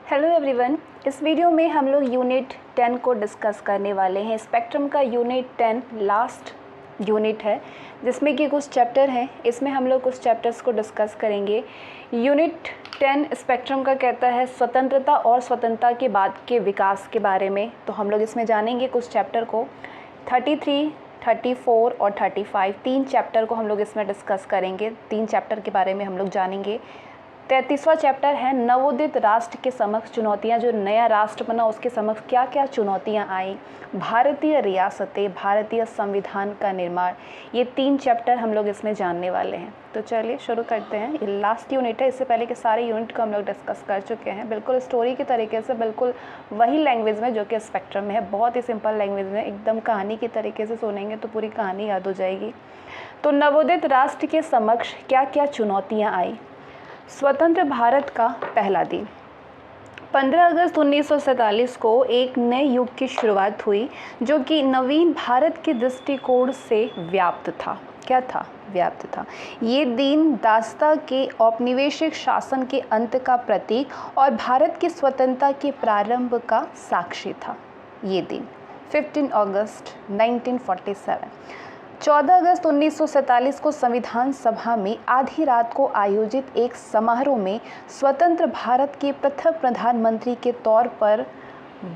Hello everyone, इस video में हम लोग यूनिट 10 को डिस्कस करने वाले हैं। स्पेक्ट्रम का यूनिट 10 लास्ट यूनिट है जिसमें कि कुछ चैप्टर हैं। इसमें हम लोग कुछ चैप्टर्स को डिस्कस करेंगे। यूनिट 10 स्पेक्ट्रम का कहता है स्वतंत्रता और स्वतंत्रता के बाद के विकास के बारे में। तो हम लोग इसमें जानेंगे कुछ चैप्टर को। 33, 34 और 35 तीन चैप्टर को हम लोग इसमें डिस्कस करेंगे। तीन चैप्टर के बारे में हम लोग जानेंगे। 33वां चैप्टर है नवोदित राष्ट्र के समक्ष चुनौतियां। जो नया राष्ट्र बना उसके समक्ष क्या क्या चुनौतियां आई, भारतीय रियासतें, भारतीय संविधान का निर्माण, ये तीन चैप्टर हम लोग इसमें जानने वाले हैं। तो चलिए शुरू करते हैं। ये लास्ट यूनिट है। इससे पहले के सारे यूनिट को हम लोग डिस्कस कर चुके हैं, बिल्कुल स्टोरी के तरीके से, बिल्कुल वही लैंग्वेज में जो कि स्पेक्ट्रम में है। बहुत ही सिंपल लैंग्वेज में, एकदम कहानी के तरीके से सुनेंगे तो पूरी कहानी याद हो जाएगी। तो नवोदित राष्ट्र के समक्ष क्या क्या चुनौतियाँ आई। स्वतंत्र भारत का पहला दिन 15 अगस्त 1947 को एक नए युग की शुरुआत हुई जो कि नवीन भारत के दृष्टिकोण से व्याप्त था। क्या था? व्याप्त था। ये दिन दासता के औपनिवेशिक शासन के अंत का प्रतीक और भारत की स्वतंत्रता के प्रारंभ का साक्षी था। ये दिन 15 अगस्त 1947। 14 अगस्त 1947 को संविधान सभा में आधी रात को आयोजित एक समारोह में स्वतंत्र भारत के प्रथम प्रधानमंत्री के तौर पर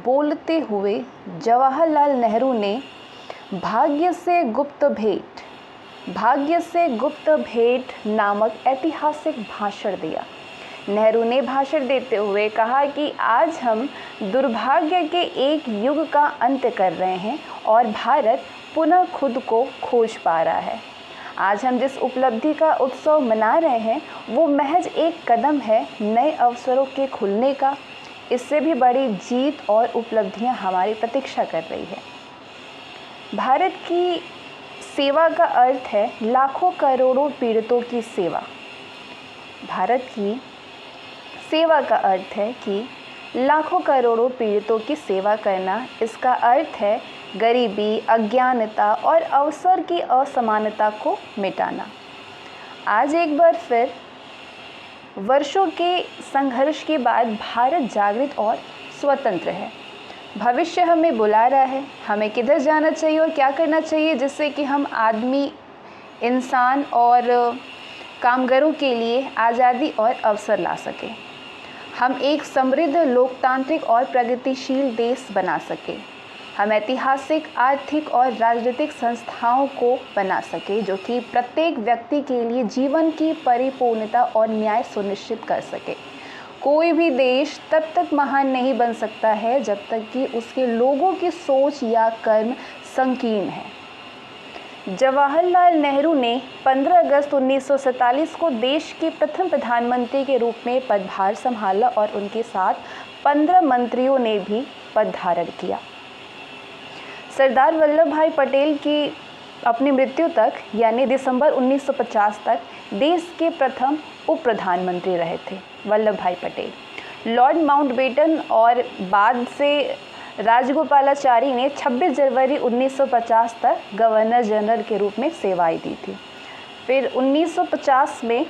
बोलते हुए जवाहरलाल नेहरू ने भाग्य से गुप्त भेंट नामक ऐतिहासिक भाषण दिया। नेहरू ने भाषण देते हुए कहा कि आज हम दुर्भाग्य के एक युग का अंत कर रहे हैं और भारत पुनः खुद को खोज पा रहा है। आज हम जिस उपलब्धि का उत्सव मना रहे हैं वो महज एक कदम है नए अवसरों के खुलने का। इससे भी बड़ी जीत और उपलब्धियां हमारी प्रतीक्षा कर रही है। भारत की सेवा का अर्थ है लाखों करोड़ों पीड़ितों की सेवा। भारत की सेवा का अर्थ है कि लाखों करोड़ों पीड़ितों की सेवा करना। इसका अर्थ है गरीबी, अज्ञानता और अवसर की असमानता को मिटाना। आज एक बार फिर वर्षों के संघर्ष के बाद भारत जागृत और स्वतंत्र है। भविष्य हमें बुला रहा है। हमें किधर जाना चाहिए और क्या करना चाहिए जिससे कि हम आदमी, इंसान और कामगारों के लिए आज़ादी और अवसर ला सकें। हम एक समृद्ध, लोकतांत्रिक और प्रगतिशील देश बना सकें। हम ऐतिहासिक, आर्थिक और राजनीतिक संस्थाओं को बना सके जो कि प्रत्येक व्यक्ति के लिए जीवन की परिपूर्णता और न्याय सुनिश्चित कर सके। कोई भी देश तब तक महान नहीं बन सकता है जब तक कि उसके लोगों की सोच या कर्म संकीर्ण है। जवाहरलाल नेहरू ने 15 अगस्त 1947 को देश के प्रथम प्रधानमंत्री के रूप में पदभार संभाला और उनके साथ 15 मंत्रियों ने भी पद धारण किया। सरदार वल्लभ भाई पटेल की अपनी मृत्यु तक यानी दिसंबर 1950 तक देश के प्रथम उप प्रधानमंत्री रहे थे वल्लभ भाई पटेल। लॉर्ड माउंटबेटन और बाद से राजगोपालाचारी ने 26 जनवरी 1950 तक गवर्नर जनरल के रूप में सेवाएं दी थी। फिर 1950 में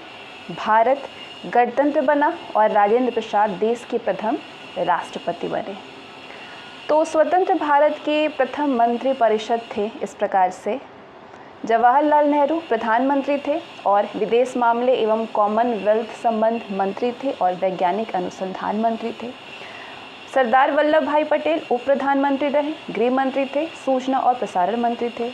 भारत गणतंत्र बना और राजेंद्र प्रसाद देश के प्रथम राष्ट्रपति बने। तो स्वतंत्र भारत के प्रथम मंत्री परिषद थे इस प्रकार से। जवाहरलाल नेहरू प्रधानमंत्री थे और विदेश मामले एवं कॉमनवेल्थ संबंध मंत्री थे और वैज्ञानिक अनुसंधान मंत्री थे। सरदार वल्लभ भाई पटेल उप प्रधानमंत्री रहे, गृह मंत्री थे, सूचना और प्रसारण मंत्री थे।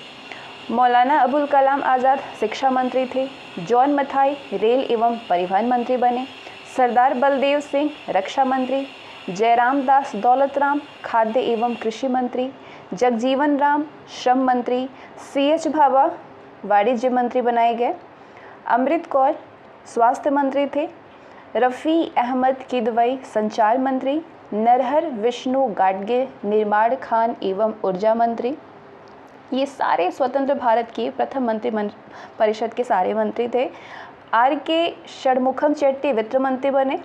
मौलाना अबुल कलाम आज़ाद शिक्षा मंत्री थे। जॉन मथाई रेल एवं परिवहन मंत्री बने। सरदार बलदेव सिंह रक्षा मंत्री। जयराम दास दौलतराम खाद्य एवं कृषि मंत्री। जगजीवन राम श्रम मंत्री। CH भाभा वाणिज्य मंत्री बनाए गए। अमृत कौर स्वास्थ्य मंत्री थे। रफ़ी अहमद किदवई संचार मंत्री। नरहर विष्णु गाडगे निर्माण खान एवं ऊर्जा मंत्री। ये सारे स्वतंत्र भारत के प्रथम मंत्री परिषद के सारे मंत्री थे। RK षणमुखम चेट्टी वित्त मंत्री बने।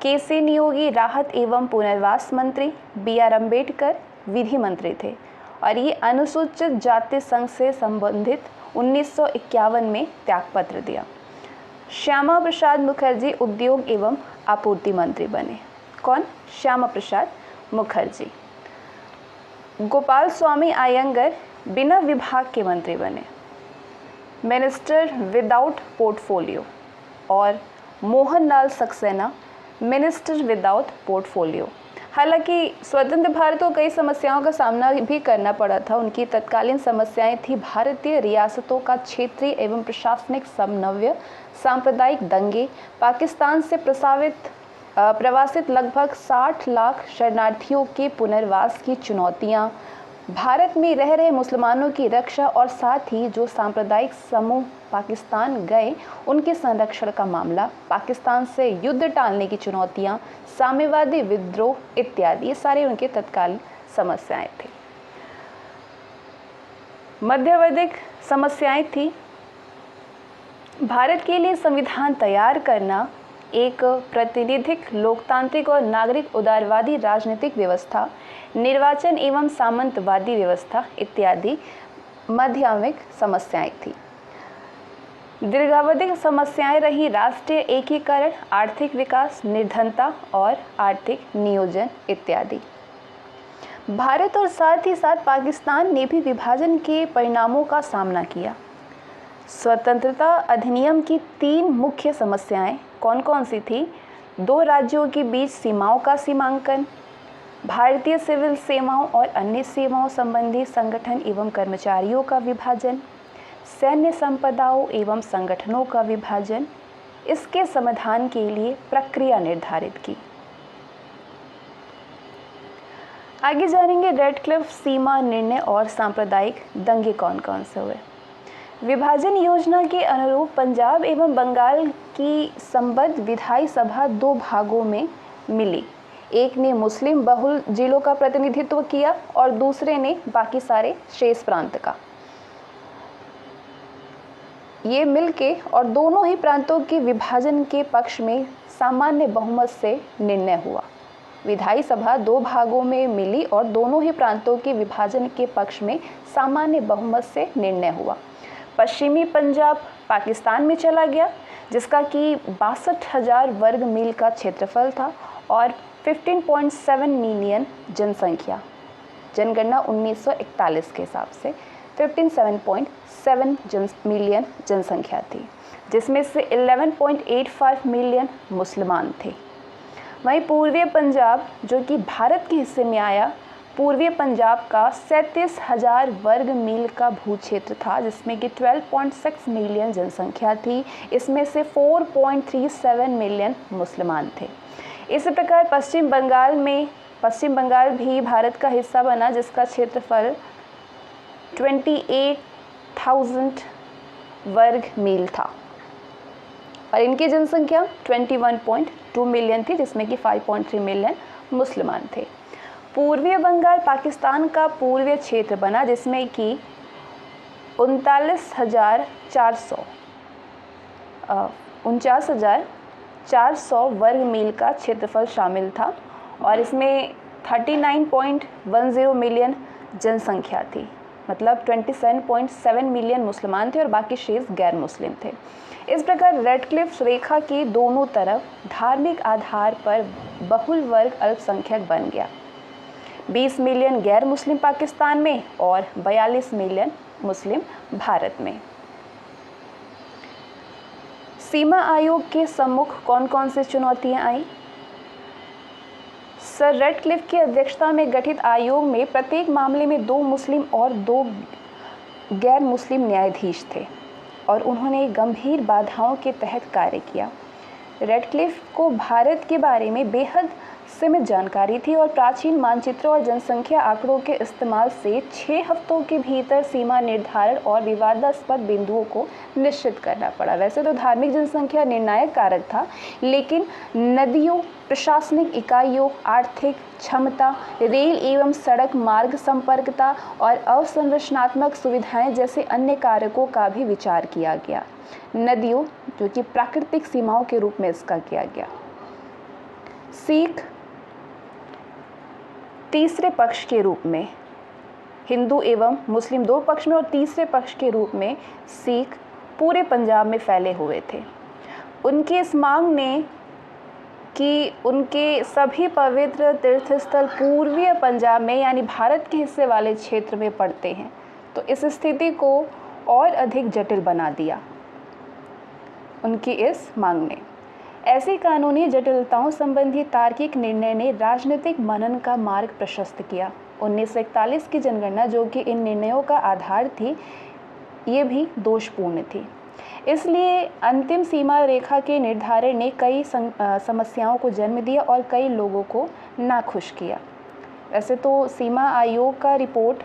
KC नियोगी राहत एवं पुनर्वास मंत्री। BR अम्बेडकर विधि मंत्री थे और ये अनुसूचित जाति संघ से संबंधित 1951 में त्यागपत्र दिया। श्यामा प्रसाद मुखर्जी उद्योग एवं आपूर्ति मंत्री बने। कौन? श्यामा प्रसाद मुखर्जी। गोपाल स्वामी अयंगर बिना विभाग के मंत्री बने, मिनिस्टर विदाउट पोर्टफोलियो। और Mohanlal Saxena minister without portfolio. हालांकि स्वतंत्र भारत को कई समस्याओं का सामना भी करना पड़ा था। उनकी तत्कालीन समस्याएं थी भारतीय रियासतों का क्षेत्रीय एवं प्रशासनिक समन्वय, सांप्रदायिक दंगे, पाकिस्तान से प्रवासित लगभग 60 लाख शरणार्थियों के पुनर्वास की चुनौतियां, भारत में रह रहे मुसलमानों की रक्षा और साथ ही जो सांप्रदायिक समूह पाकिस्तान गए उनके संरक्षण का मामला, पाकिस्तान से युद्ध टालने की चुनौतियां, साम्यवादी विद्रोह इत्यादि, ये सारे उनके तत्कालीन समस्याएं थी। मध्यवर्ती समस्याएं थी भारत के लिए संविधान तैयार करना, एक प्रातिनिधिक लोकतांत्रिक और नागरिक उदारवादी राजनीतिक व्यवस्था, निर्वाचन एवं सामंतवादी व्यवस्था इत्यादि माध्यमिक समस्याएं थी। दीर्घावधि समस्याएं रही राष्ट्रीय एकीकरण, आर्थिक विकास, निर्धनता और आर्थिक नियोजन इत्यादि। भारत और साथ ही साथ पाकिस्तान ने भी विभाजन के परिणामों का सामना किया। स्वतंत्रता अधिनियम की 3 मुख्य समस्याएं कौन कौन सी थी? 2 राज्यों के बीच सीमाओं का सीमांकन, भारतीय सिविल सेवाओं और अन्य सेवाओं संबंधी संगठन एवं कर्मचारियों का विभाजन, सैन्य संपदाओं एवं संगठनों का विभाजन। इसके समाधान के लिए प्रक्रिया निर्धारित की। आगे जानेंगे रेडक्लिफ सीमा निर्णय और सांप्रदायिक दंगे कौन कौन से हुए। विभाजन योजना के अनुरूप पंजाब एवं बंगाल की संबद्ध विधायी सभा 2 भागों में मिली। एक ने मुस्लिम बहुल जिलों का प्रतिनिधित्व किया और दूसरे ने बाकी सारे शेष प्रांत का। ये मिलके और दोनों ही प्रांतों के विभाजन के पक्ष में सामान्य बहुमत से निर्णय हुआ। विधायी सभा 2 भागों में मिली और दोनों ही प्रांतों के विभाजन के पक्ष में सामान्य बहुमत से निर्णय हुआ। पश्चिमी पंजाब पाकिस्तान में चला गया, जिसका कि 62,000 वर्ग मील का क्षेत्रफल था और 15.7 मिलियन जनसंख्या, जनगणना 1941 के हिसाब से 15.7 मिलियन जनसंख्या थी, जिसमें से 11.85 मिलियन मुसलमान थे। वहीं पूर्वी पंजाब जो कि भारत के हिस्से में आया, पूर्वी पंजाब का 37,000 वर्ग मील का भूक्षेत्र था, जिसमें कि 12.6 मिलियन जनसंख्या थी। इसमें से 4.37 मिलियन मुसलमान थे। इसी प्रकार पश्चिम बंगाल भी भारत का हिस्सा बना, जिसका क्षेत्रफल 28,000 वर्ग मील था और इनकी जनसंख्या 21.2 मिलियन थी, जिसमें कि 5.3 मिलियन मुसलमान थे। पूर्वी बंगाल पाकिस्तान का पूर्वी क्षेत्र बना, जिसमें कि 49,400 वर्ग मील का क्षेत्रफल शामिल था और इसमें 39.10 मिलियन जनसंख्या थी, मतलब 27.7 मिलियन मुसलमान थे और बाकी शेष गैर मुस्लिम थे। इस प्रकार रेडक्लिफ रेखा के दोनों तरफ धार्मिक आधार पर बहुल वर्ग अल्पसंख्यक बन गया। 20 मिलियन गैर मुस्लिम पाकिस्तान में और 42 मिलियन मुस्लिम भारत में। सीमा आयोग के सम्मुख कौन कौन सी चुनौतियां आई? सर रेडक्लिफ की अध्यक्षता में गठित आयोग में प्रत्येक मामले में 2 मुस्लिम और 2 गैर मुस्लिम न्यायाधीश थे और उन्होंने गंभीर बाधाओं के तहत कार्य किया। रेडक्लिफ को भारत के बारे में बेहद सीमित जानकारी थी और प्राचीन मानचित्रों और जनसंख्या आंकड़ों के इस्तेमाल से 6 हफ्तों के भीतर सीमा निर्धारण और विवादास्पद बिंदुओं को निश्चित करना पड़ा। वैसे तो धार्मिक जनसंख्या निर्णायक कारक था, लेकिन नदियों, प्रशासनिक इकाइयों, आर्थिक क्षमता, रेल एवं सड़क मार्ग संपर्कता और अवसंरचनात्मक सुविधाएं जैसे अन्य कारकों का भी विचार किया गया। नदियों जो कि प्राकृतिक सीमाओं के रूप में इसका किया गया। सिख तीसरे पक्ष के रूप में, हिंदू एवं मुस्लिम 2 पक्ष में और तीसरे पक्ष के रूप में सिख पूरे पंजाब में फैले हुए थे। उनकी इस मांग ने कि उनके सभी पवित्र तीर्थस्थल पूर्वीय पंजाब में यानी भारत के हिस्से वाले क्षेत्र में पड़ते हैं, तो इस स्थिति को और अधिक जटिल बना दिया उनकी इस मांग ने। ऐसी कानूनी जटिलताओं संबंधी तार्किक निर्णय ने राजनीतिक मनन का मार्ग प्रशस्त किया। 1941 की जनगणना, जो कि इन निर्णयों का आधार थी, ये भी दोषपूर्ण थी। इसलिए अंतिम सीमा रेखा के निर्धारण ने कई समस्याओं को जन्म दिया और कई लोगों को नाखुश किया। वैसे तो सीमा आयोग का रिपोर्ट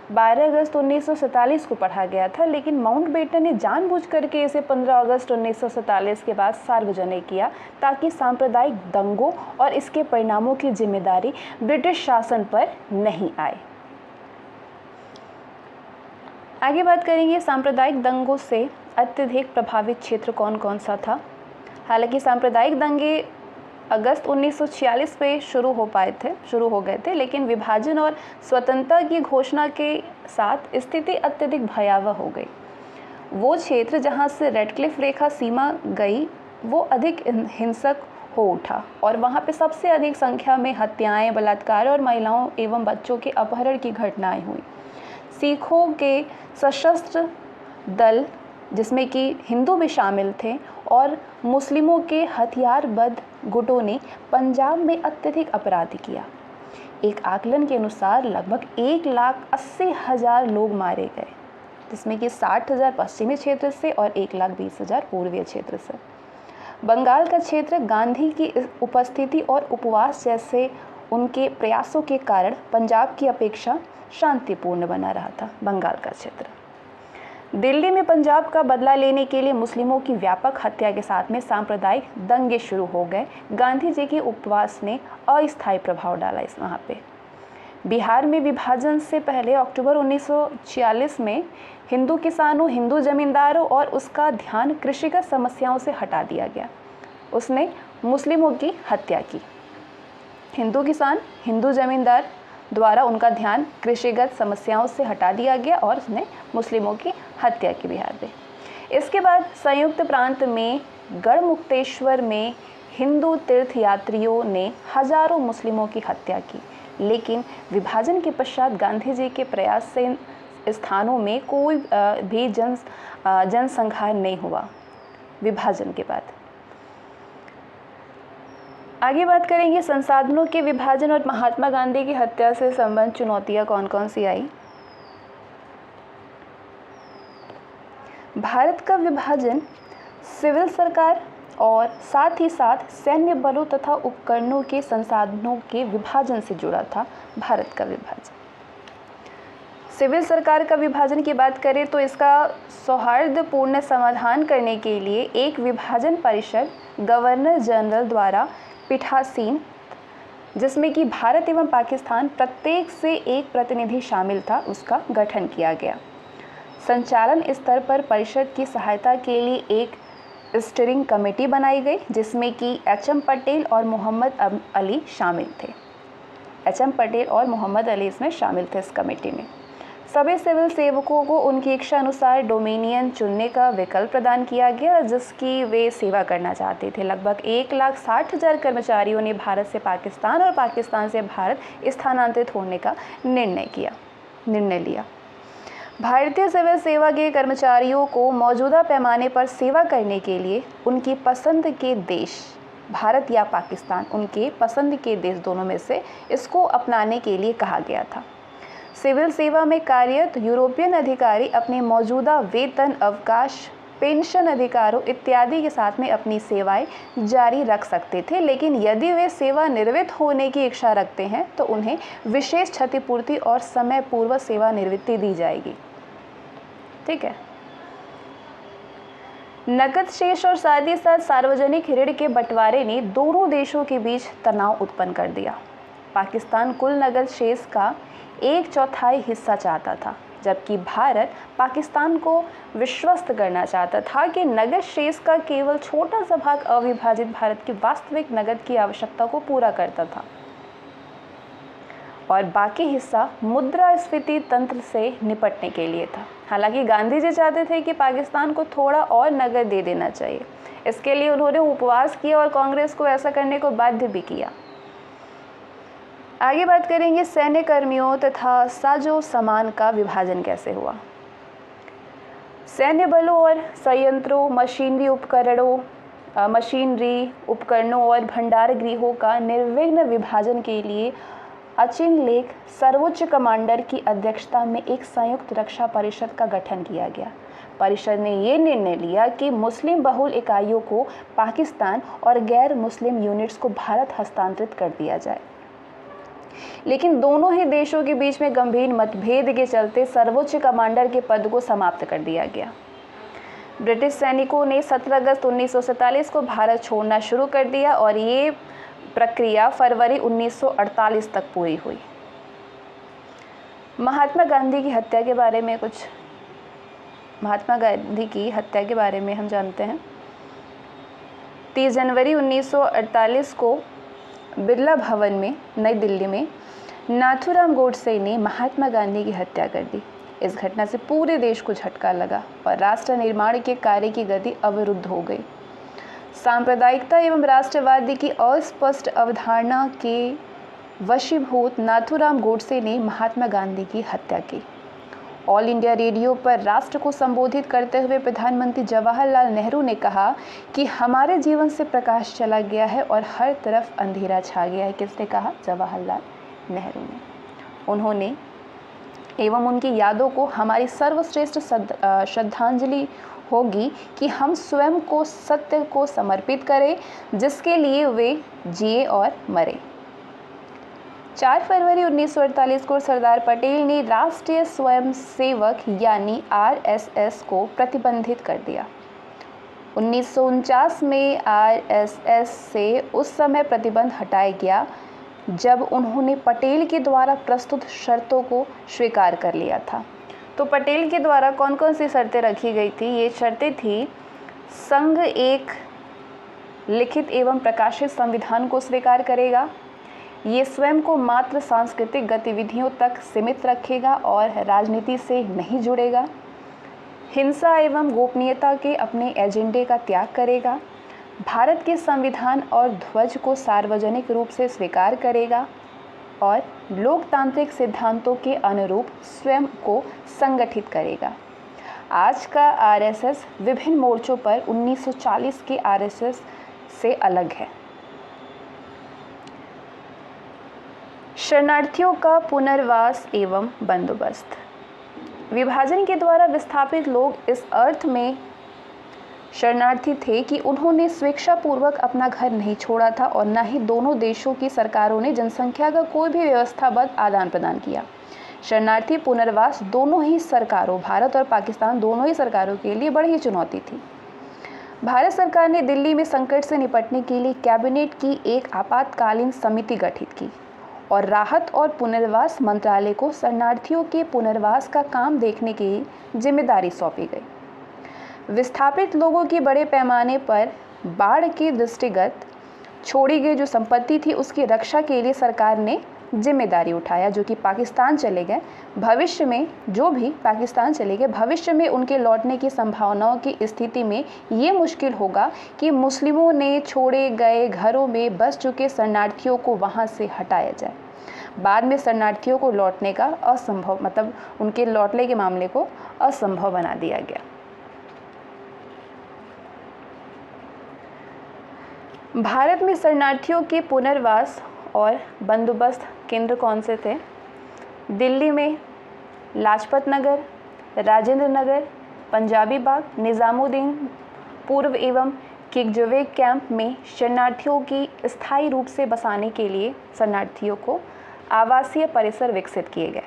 12 अगस्त 1947 को पढ़ा गया था, लेकिन माउंटबेटन ने जानबूझकर के इसे 15 अगस्त 1947 के बाद सार्वजनिक किया ताकि सांप्रदायिक दंगों और इसके परिणामों की जिम्मेदारी ब्रिटिश शासन पर नहीं आए। आगे बात करेंगे हो दंगों से अत्यधिक प्रभावित क्षेत्र कौन कौन सा था। हालांकि सांप्रदायिक दंगे अगस्त 1946 पे शुरू हो गए थे, लेकिन विभाजन और स्वतंत्रता की घोषणा के साथ स्थिति अत्यधिक भयावह हो गई। वो क्षेत्र जहां से रेडक्लिफ रेखा सीमा गई वो अधिक हिंसक हो उठा और वहां पे सबसे अधिक संख्या में हत्याएं, बलात्कार और महिलाओं एवं बच्चों के अपहरण की घटनाएं हुई। सिखों के सशस्त्र दल, जिसमें कि हिंदू भी शामिल थे, और मुस्लिमों के हथियारबंद गुटों ने पंजाब में अत्यधिक अपराध किया। एक आकलन के अनुसार लगभग 1,80,000 लोग मारे गए, जिसमें कि 60,000 पश्चिमी क्षेत्र से और 1,20,000 पूर्वीय क्षेत्र से। बंगाल का क्षेत्र गांधी की उपस्थिति और उपवास जैसे उनके प्रयासों के कारण पंजाब की अपेक्षा शांतिपूर्ण बना रहा था। बंगाल का क्षेत्र दिल्ली में पंजाब का बदला लेने के लिए मुस्लिमों की व्यापक हत्या के साथ में सांप्रदायिक दंगे शुरू हो गए। गांधी जी के उपवास ने अस्थायी प्रभाव डाला इस वहाँ पे। बिहार में विभाजन से पहले अक्टूबर 1946 में हिंदू किसानों, हिंदू जमींदारों और उसका ध्यान कृषिगत समस्याओं से हटा दिया गया। उसने मुस्लिमों की हत्या की। हिंदू किसान, हिंदू जमींदार द्वारा उनका ध्यान कृषिगत समस्याओं से हटा दिया गया और उसने मुस्लिमों की हत्या की बिहार में। इसके बाद संयुक्त प्रांत में गढ़मुक्तेश्वर में हिंदू तीर्थयात्रियों ने हजारों मुस्लिमों की हत्या की, लेकिन विभाजन के पश्चात गांधी जी के प्रयास से इन स्थानों में कोई भी जनसंहार नहीं हुआ विभाजन के बाद। आगे बात करेंगे संसाधनों के विभाजन और महात्मा गांधी की हत्या से संबंध चुनौतियां कौन कौन सी आई। भारत का विभाजन सिविल सरकार और साथ ही साथ सैन्य बलों तथा उपकरणों के संसाधनों के विभाजन से जुड़ा था। भारत का विभाजन, सिविल सरकार का विभाजन की बात करें तो इसका सौहार्दपूर्ण समाधान करने के लिए एक विभाजन परिषद गवर्नर जनरल द्वारा पीठासीन, जिसमें कि भारत एवं पाकिस्तान प्रत्येक से एक प्रतिनिधि शामिल था, उसका गठन किया गया। संचालन स्तर पर परिषद की सहायता के लिए एक स्टीयरिंग कमेटी बनाई गई, जिसमें कि एच.एम. पटेल और मोहम्मद अली शामिल थे। एच.एम. पटेल और मोहम्मद अली इसमें शामिल थे इस कमेटी में। सभी सिविल सेवकों को उनकी इच्छा अनुसार डोमिनियन चुनने का विकल्प प्रदान किया गया, जिसकी वे सेवा करना चाहते थे। लगभग 1,60,000 कर्मचारियों ने भारत से पाकिस्तान और पाकिस्तान से भारत स्थानांतरित होने का निर्णय लिया। भारतीय सिविल सेवा के कर्मचारियों को मौजूदा पैमाने पर सेवा करने के लिए उनकी पसंद के देश, भारत या पाकिस्तान, उनके पसंद के देश दोनों में से इसको अपनाने के लिए कहा गया था। सिविल सेवा में कार्यरत यूरोपियन अधिकारी अपने मौजूदा वेतन, अवकाश, पेंशन अधिकारों इत्यादि के साथ में अपनी सेवाएं जारी रख सकते थे, लेकिन यदि वे सेवानिवृत्त होने की इच्छा रखते हैं तो उन्हें विशेष क्षतिपूर्ति और समय पूर्व सेवानिवृत्ति दी जाएगी। ठीक है। नकद शेष और साथ ही साथ सार्वजनिक ऋण के बंटवारे ने दोनों देशों के बीच तनाव उत्पन्न कर दिया। पाकिस्तान कुल नकद शेष का 1/4 हिस्सा चाहता था, जबकि भारत पाकिस्तान को विश्वस्त करना चाहता था कि नकद शेष का केवल छोटा सा भाग अविभाजित भारत की वास्तविक नकद की आवश्यकता को पूरा करता था। और बाकी हिस्सा मुद्रास्फीति तंत्र से निपटने के लिए था। हालांकि गांधी जी चाहते थे कि पाकिस्तान को थोड़ा और नगद दे देना चाहिए। इसके लिए उन्होंने उपवास किया और कांग्रेस को ऐसा करने को बाध्य भी किया। आगे बात करेंगे सैन्य कर्मियों तथा साजो सामान का विभाजन कैसे हुआ। सैन्य बलों और संयंत्रों, मशीनरी उपकरणों और भंडार गृहों का निर्विघ्न विभाजन के लिए अचिन लेख सर्वोच्च कमांडर की अध्यक्षता में एक संयुक्त रक्षा परिषद का गठन किया गया। परिषद ने ये निर्णय लिया कि मुस्लिम बहुल इकाइयों को पाकिस्तान और गैर मुस्लिम यूनिट्स को भारत हस्तांतरित कर दिया जाए। लेकिन दोनों ही देशों के बीच में गंभीर मतभेद के चलते सर्वोच्च कमांडर के पद को समाप्त कर दिया गया। ब्रिटिश सैनिकों ने 17 अगस्त 1947 को भारत छोड़ना शुरू कर दिया और ये प्रक्रिया फरवरी 1948 तक पूरी हुई। महात्मा गांधी की हत्या के बारे में हम जानते हैं। 30 जनवरी 1948 को बिरला भवन में नई दिल्ली में नाथूराम गोडसे ने महात्मा गांधी की हत्या कर दी। इस घटना से पूरे देश को झटका लगा और राष्ट्र निर्माण के कार्य की गति अवरुद्ध हो गई। सांप्रदायिकता एवं राष्ट्रवादी की अस्पष्ट अवधारणा के वशीभूत नाथूराम गोडसे ने महात्मा गांधी की हत्या की। ऑल इंडिया रेडियो पर राष्ट्र को संबोधित करते हुए प्रधानमंत्री जवाहरलाल नेहरू ने कहा कि हमारे जीवन से प्रकाश चला गया है और हर तरफ अंधेरा छा गया है। किसने कहा? जवाहरलाल नेहरू ने। उन्होंने एवं उनकी यादों को हमारी सर्वश्रेष्ठ श्रद्धांजलि होगी कि हम स्वयं को सत्य को समर्पित करें जिसके लिए वे जिए और मरे। 4 फरवरी 1948 को सरदार पटेल ने राष्ट्रीय स्वयंसेवक यानी आरएसएस को प्रतिबंधित कर दिया। 1949 में आरएसएस से उस समय प्रतिबंध हटाया गया जब उन्होंने पटेल के द्वारा प्रस्तुत शर्तों को स्वीकार कर लिया था। तो पटेल के द्वारा कौन कौन सी शर्तें रखी गई थी? ये शर्तें थी, संघ एक लिखित एवं प्रकाशित संविधान को स्वीकार करेगा, ये स्वयं को मात्र सांस्कृतिक गतिविधियों तक सीमित रखेगा और राजनीति से नहीं जुड़ेगा, हिंसा एवं गोपनीयता के अपने एजेंडे का त्याग करेगा, भारत के संविधान और ध्वज को सार्वजनिक रूप से स्वीकार करेगा और लोकतांत्रिक सिद्धांतों के अनुरूप स्वयं को संगठित करेगा। आज का आरएसएस विभिन्न मोर्चों पर 1940 के आरएसएस से अलग है। शरणार्थियों का पुनर्वास एवं बंदोबस्त। विभाजन के द्वारा विस्थापित लोग इस अर्थ में शरणार्थी थे कि उन्होंने स्वेच्छापूर्वक अपना घर नहीं छोड़ा था और न ही दोनों देशों की सरकारों ने जनसंख्या का कोई भी व्यवस्थाबद्ध आदान प्रदान किया। शरणार्थी पुनर्वास दोनों ही सरकारों, भारत और पाकिस्तान दोनों ही सरकारों के लिए बड़ी ही चुनौती थी। भारत सरकार ने दिल्ली में संकट से निपटने के लिए कैबिनेट की एक आपातकालीन समिति गठित की और राहत और पुनर्वास मंत्रालय को शरणार्थियों के पुनर्वास का काम देखने की जिम्मेदारी सौंपी गई। विस्थापित लोगों की बड़े पैमाने पर बाढ़ के दृष्टिगत छोड़ी गई जो संपत्ति थी उसकी रक्षा के लिए सरकार ने जिम्मेदारी उठाया, जो कि पाकिस्तान चले गए। भविष्य में जो भी पाकिस्तान चले गए, भविष्य में उनके लौटने की संभावनाओं की स्थिति में ये मुश्किल होगा कि मुस्लिमों ने छोड़े गए घरों में बस चुके शरणार्थियों को वहाँ से हटाया जाए। बाद में शरणार्थियों को लौटने का असंभव, मतलब उनके लौटने के मामले को असंभव बना दिया गया। भारत में शरणार्थियों के पुनर्वास और बंदोबस्त केंद्र कौन से थे? दिल्ली में लाजपत नगर, राजेंद्र नगर, पंजाबी बाग, निज़ामुद्दीन पूर्व एवं किगजवे कैंप में शरणार्थियों की स्थायी रूप से बसाने के लिए शरणार्थियों को आवासीय परिसर विकसित किए गए।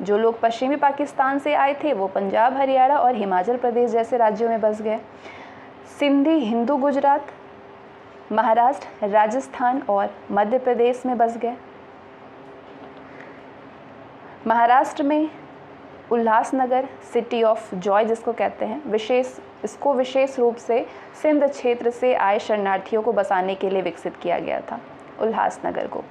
जो लोग पश्चिमी पाकिस्तान से आए थे वो पंजाब, हरियाणा और हिमाचल प्रदेश जैसे राज्यों में बस गए। सिंधी हिंदू गुजरात, महाराष्ट्र, राजस्थान और मध्य प्रदेश में बस गए। महाराष्ट्र में उल्लासनगर, सिटी ऑफ जॉय जिसको कहते हैं, विशेष रूप से सिंध क्षेत्र से आए शरणार्थियों को बसाने के लिए विकसित किया गया था उल्लासनगर को।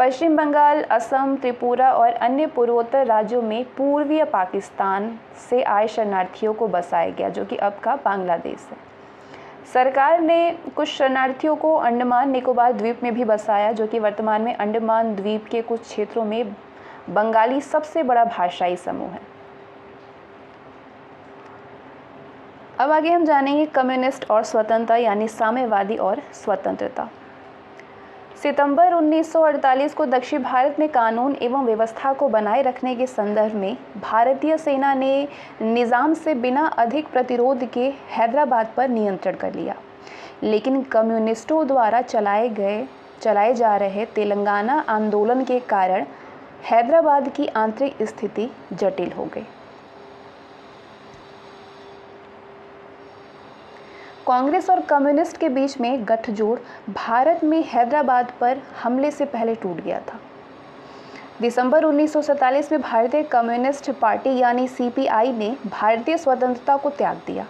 पश्चिम बंगाल, असम, त्रिपुरा और अन्य पूर्वोत्तर राज्यों में पूर्वीय पाकिस्तान से आए शरणार्थियों को बसाया गया, जो कि अब का बांग्लादेश है। सरकार ने कुछ शरणार्थियों को अंडमान निकोबार द्वीप में भी बसाया, जो कि वर्तमान में अंडमान द्वीप के कुछ क्षेत्रों में बंगाली सबसे बड़ा भाषाई समूह है। अब आगे हम जानेंगे कम्युनिस्ट और स्वतंत्रता यानी साम्यवादी और स्वतंत्रता। सितंबर 1948 को दक्षिण भारत में कानून एवं व्यवस्था को बनाए रखने के संदर्भ में भारतीय सेना ने निज़ाम से बिना अधिक प्रतिरोध के हैदराबाद पर नियंत्रण कर लिया, लेकिन कम्युनिस्टों द्वारा चलाए जा रहे तेलंगाना आंदोलन के कारण हैदराबाद की आंतरिक स्थिति जटिल हो गई। कांग्रेस और कम्युनिस्ट के बीच में गठजोड़ भारत में हैदराबाद पर हमले से पहले टूट गया था। दिसंबर 1947 में भारतीय कम्युनिस्ट पार्टी यानी सीपीआई ने भारतीय स्वतंत्रता को त्याग दिया।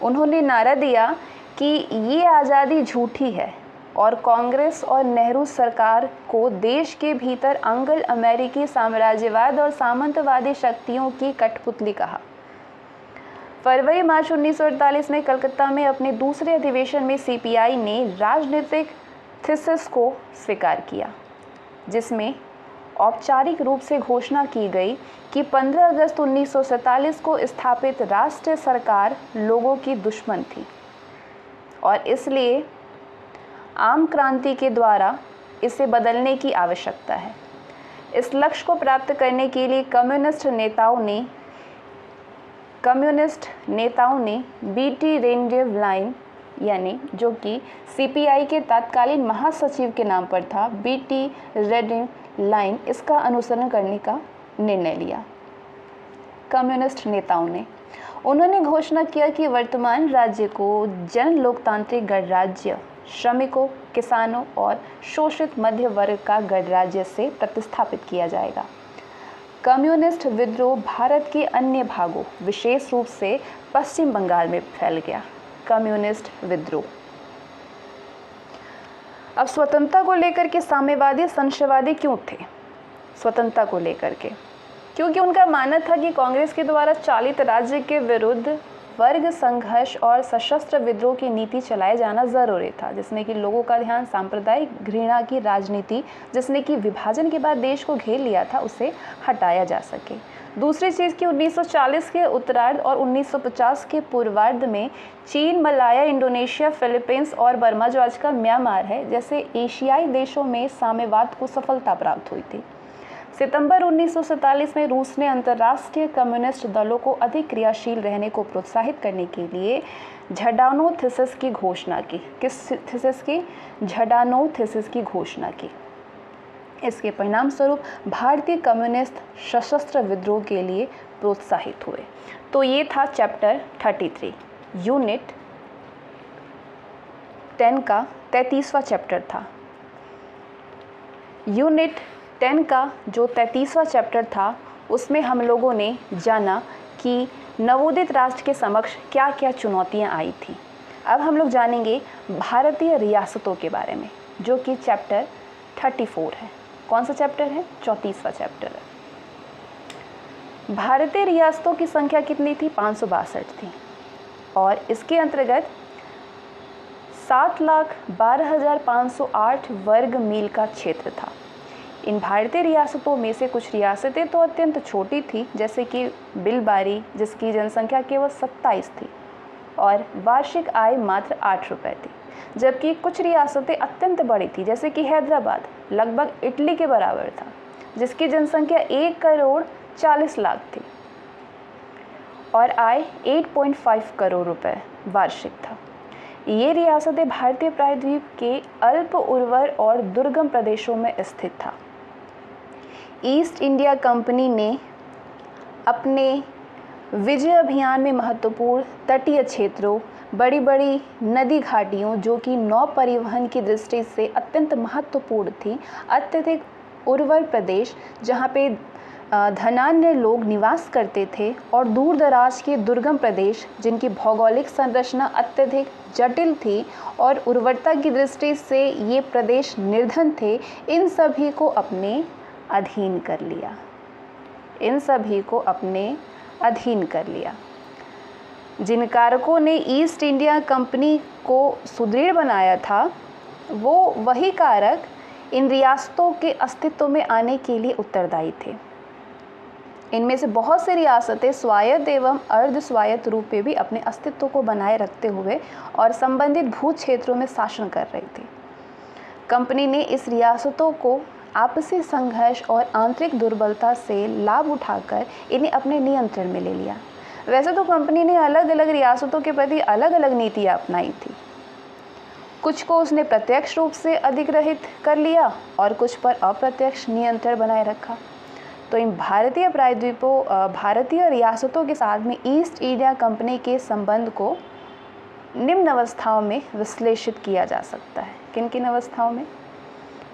उन्होंने नारा दिया कि ये आज़ादी झूठी है और कांग्रेस और नेहरू सरकार को देश के भीतर अंग्ल अमेरिकी साम्राज्यवाद और सामंतवादी शक्तियों की कठपुतली कहा। फरवरी-मार्च 1948 में कलकत्ता में अपने दूसरे अधिवेशन में सीपीआई ने राजनीतिक थीसिस को स्वीकार किया, जिसमें औपचारिक रूप से घोषणा की गई कि 15 अगस्त 1947 को स्थापित राष्ट्रीय सरकार लोगों की दुश्मन थी और इसलिए आम क्रांति के द्वारा इसे बदलने की आवश्यकता है। इस लक्ष्य को प्राप्त करने के लिए कम्युनिस्ट नेताओं ने बीटी रेंडेव लाइन यानी जो कि सीपीआई के तत्कालीन महासचिव के नाम पर था, बीटी रेंडेव लाइन, इसका अनुसरण करने का निर्णय लिया। कम्युनिस्ट नेताओं ने उन्होंने घोषणा किया कि वर्तमान राज्य को जन लोकतांत्रिक गणराज्य, श्रमिकों, किसानों और शोषित मध्य वर्ग का गणराज्य से प्रतिस्थापित किया जाएगा। कम्युनिस्ट विद्रोह भारत के अन्य भागों, विशेष रूप से पश्चिम बंगाल में फैल गया। कम्युनिस्ट विद्रोह। अब स्वतंत्रता को लेकर के साम्यवादी संशयवादी क्यों थे? स्वतंत्रता को लेकर के क्योंकि उनका मानना था कि कांग्रेस के द्वारा चालित राज्य के विरुद्ध वर्ग संघर्ष और सशस्त्र विद्रोह की नीति चलाया जाना ज़रूरी था, जिसमें कि लोगों का ध्यान सांप्रदायिक घृणा की राजनीति, जिसने कि विभाजन के बाद देश को घेर लिया था, उसे हटाया जा सके। दूसरी चीज़ कि 1940 के उत्तरार्ध और 1950 के पूर्वार्ध में चीन, मलाया, इंडोनेशिया, फिलीपींस और बर्मा, जो आज का म्यांमार है, जैसे एशियाई देशों में साम्यवाद को सफलता प्राप्त हुई थी। सितंबर 1947 में रूस ने अंतर्राष्ट्रीय कम्युनिस्ट दलों को अधिक क्रियाशील रहने को प्रोत्साहित करने के लिए झडानो थीसिस की घोषणा की। किस थीसिस की? झडानो थीसिस की घोषणा की। इसके परिणाम स्वरूप भारतीय कम्युनिस्ट सशस्त्र विद्रोह के लिए प्रोत्साहित हुए। तो ये था चैप्टर 33, यूनिट 10 का 33वां चैप्टर था। यूनिट 10 का जो 33वां चैप्टर था, उसमें हम लोगों ने जाना कि नवोदित राष्ट्र के समक्ष क्या क्या चुनौतियां आई थी। अब हम लोग जानेंगे भारतीय रियासतों के बारे में, जो कि चैप्टर 34 है। कौन सा चैप्टर है? 34वां चैप्टर है। भारतीय रियासतों की संख्या कितनी थी? 562 थी और इसके अंतर्गत 7,12,508 वर्ग मील का क्षेत्र था। इन भारतीय रियासतों में से कुछ रियासतें तो अत्यंत छोटी थी, जैसे कि बिलबारी, जिसकी जनसंख्या केवल 27 थी और वार्षिक आय मात्र 8 रुपये थी, जबकि कुछ रियासतें अत्यंत बड़ी थी, जैसे कि हैदराबाद लगभग इटली के बराबर था, जिसकी जनसंख्या 1,40,00,000 थी और आय 8.5 करोड़ रुपए वार्षिक था। ये रियासतें भारतीय प्रायद्वीप के अल्प उर्वर और दुर्गम प्रदेशों में स्थित था। ईस्ट इंडिया कंपनी ने अपने विजय अभियान में महत्वपूर्ण तटीय क्षेत्रों, बड़ी बड़ी नदी घाटियों, जो कि नौ परिवहन की दृष्टि से अत्यंत महत्वपूर्ण थी, अत्यधिक उर्वर प्रदेश जहाँ पे धनाढ्य लोग निवास करते थे और दूर दराज के दुर्गम प्रदेश जिनकी भौगोलिक संरचना अत्यधिक जटिल थी और उर्वरता की दृष्टि से ये प्रदेश निर्धन थे, इन सभी को अपने अधीन कर लिया। इन सभी को अपने अधीन कर लिया। जिन कारकों ने ईस्ट इंडिया कंपनी को सुदृढ़ बनाया था, वो वही कारक इन रियासतों के अस्तित्व में आने के लिए उत्तरदायी थे। इनमें से बहुत सी रियासतें स्वायत्त एवं अर्ध स्वायत्त रूप में भी अपने अस्तित्व को बनाए रखते हुए और संबंधित भू क्षेत्रों में शासन कर रही थी। कंपनी ने इस रियासतों को आपसी संघर्ष और आंतरिक दुर्बलता से लाभ उठाकर इन्हें अपने नियंत्रण में ले लिया। वैसे तो कंपनी ने अलग अलग रियासतों के प्रति अलग अलग नीतियाँ अपनाई थी। कुछ को उसने प्रत्यक्ष रूप से अधिग्रहित कर लिया और कुछ पर अप्रत्यक्ष नियंत्रण बनाए रखा। तो इन भारतीय प्रायद्वीपों भारतीय रियासतों के साथ में ईस्ट इंडिया कंपनी के संबंध को निम्न अवस्थाओं में विश्लेषित किया जा सकता है। किन किन अवस्थाओं में?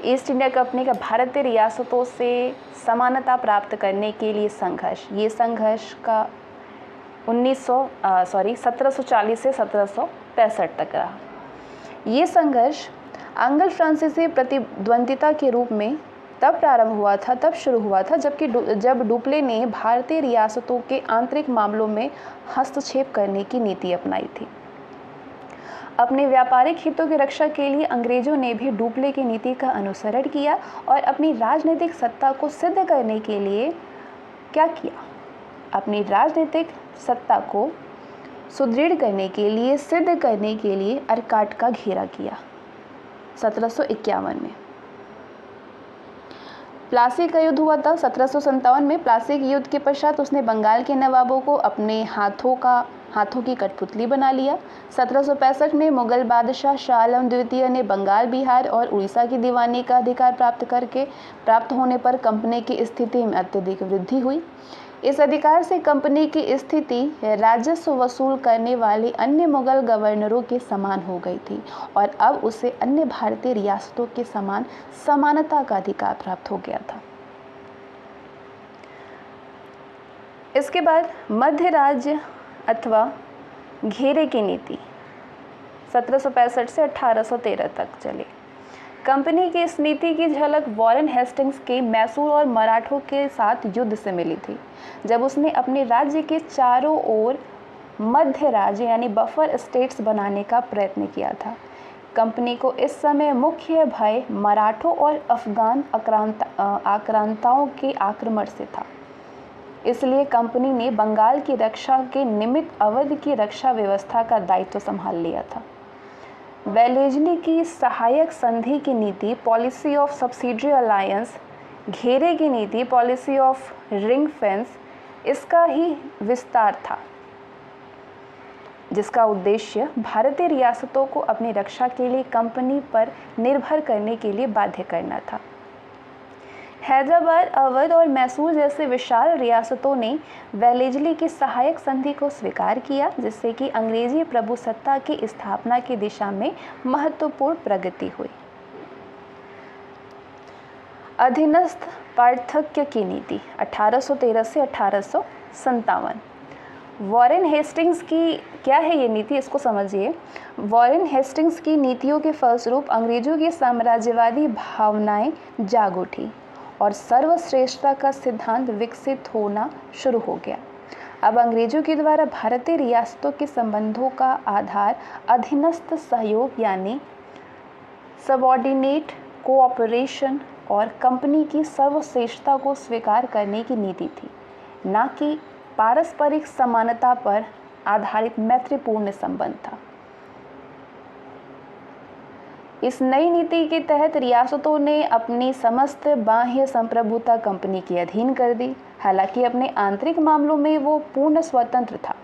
ईस्ट इंडिया कंपनी का भारतीय रियासतों से समानता प्राप्त करने के लिए संघर्ष, ये संघर्ष का 1740 से 1765 तक रहा। ये संघर्ष एंग्लो फ्रांसीसी प्रतिद्वंदिता के रूप में तब प्रारंभ हुआ था, तब शुरू हुआ था जब डुप्ले ने भारतीय रियासतों के आंतरिक मामलों में हस्तक्षेप करने की नीति अपनाई थी। अपने व्यापारिक हितों की रक्षा के लिए अंग्रेजों ने भी डुप्ले की नीति का अनुसरण किया और अपनी राजनीतिक सत्ता को सिद्ध करने के लिए क्या किया? अपनी राजनीतिक सत्ता को सुदृढ़ करने के लिए, सिद्ध करने के लिए अर्काट का घेरा किया 1751 में। प्लासी का युद्ध हुआ था 1757 में। प्लासी के युद्ध के पश्चात उसने बंगाल के नवाबों को अपने हाथों की कठपुतली बना लिया। 1765 में मुगल बादशाह शाह आलम द्वितीय ने बंगाल, बिहार और उड़ीसा की दीवानी का अधिकार प्राप्त होने पर कंपनी की स्थिति में अत्यधिक वृद्धि हुई। इस अधिकार से कंपनी की स्थिति राजस्व वसूल करने वाले अन्य मुगल गवर्नरों के समान हो गई थी और अब उसे अन्य भारतीय रियासतों के समान समानता का अधिकार प्राप्त हो गया था। इसके बाद मध्य राज्य अथवा घेरे की नीति 1765 से 1813 तक चली। कंपनी की इस नीति की झलक वॉरेन हेस्टिंग्स के मैसूर और मराठों के साथ युद्ध से मिली थी, जब उसने अपने राज्य के चारों ओर मध्य राज्य यानी बफर स्टेट्स बनाने का प्रयत्न किया था। कंपनी को इस समय मुख्य भय मराठों और अफगान आक्रांताओं के आक्रमण से था। इसलिए कंपनी ने बंगाल की रक्षा के निमित्त अवध की रक्षा व्यवस्था का दायित्व संभाल लिया था। वेलेजली की सहायक संधि की नीति पॉलिसी ऑफ सब्सिडियरी अलायंस, घेरे की नीति पॉलिसी ऑफ रिंग फेंस, इसका ही विस्तार था, जिसका उद्देश्य भारतीय रियासतों को अपनी रक्षा के लिए कंपनी पर निर्भर करने के लिए बाध्य करना था। हैदराबाद, अवध और मैसूर जैसे विशाल रियासतों ने वेलेजली की सहायक संधि को स्वीकार किया, जिससे कि अंग्रेजी प्रभुसत्ता की स्थापना की दिशा में महत्वपूर्ण प्रगति हुई। अधीनस्थ पार्थक्य की नीति 1813 से 1857। वॉरेन हेस्टिंग्स की क्या है ये नीति, इसको समझिए। वॉरेन हेस्टिंग्स की नीतियों के फलस्वरूप अंग्रेजों की साम्राज्यवादी भावनाएं जाग उठी और सर्वश्रेष्ठता का सिद्धांत विकसित होना शुरू हो गया। अब अंग्रेजों के द्वारा भारतीय रियासतों के संबंधों का आधार अधीनस्थ सहयोग यानी सबऑर्डिनेट कोऑपरेशन और कंपनी की सर्वश्रेष्ठता को स्वीकार करने की नीति थी, न कि पारस्परिक समानता पर आधारित मैत्रीपूर्ण संबंध था। इस नई नीति के तहत रियासतों ने अपनी समस्त बाह्य संप्रभुता कंपनी के अधीन कर दी, हालांकि अपने आंतरिक मामलों में वो पूर्ण स्वतंत्र था।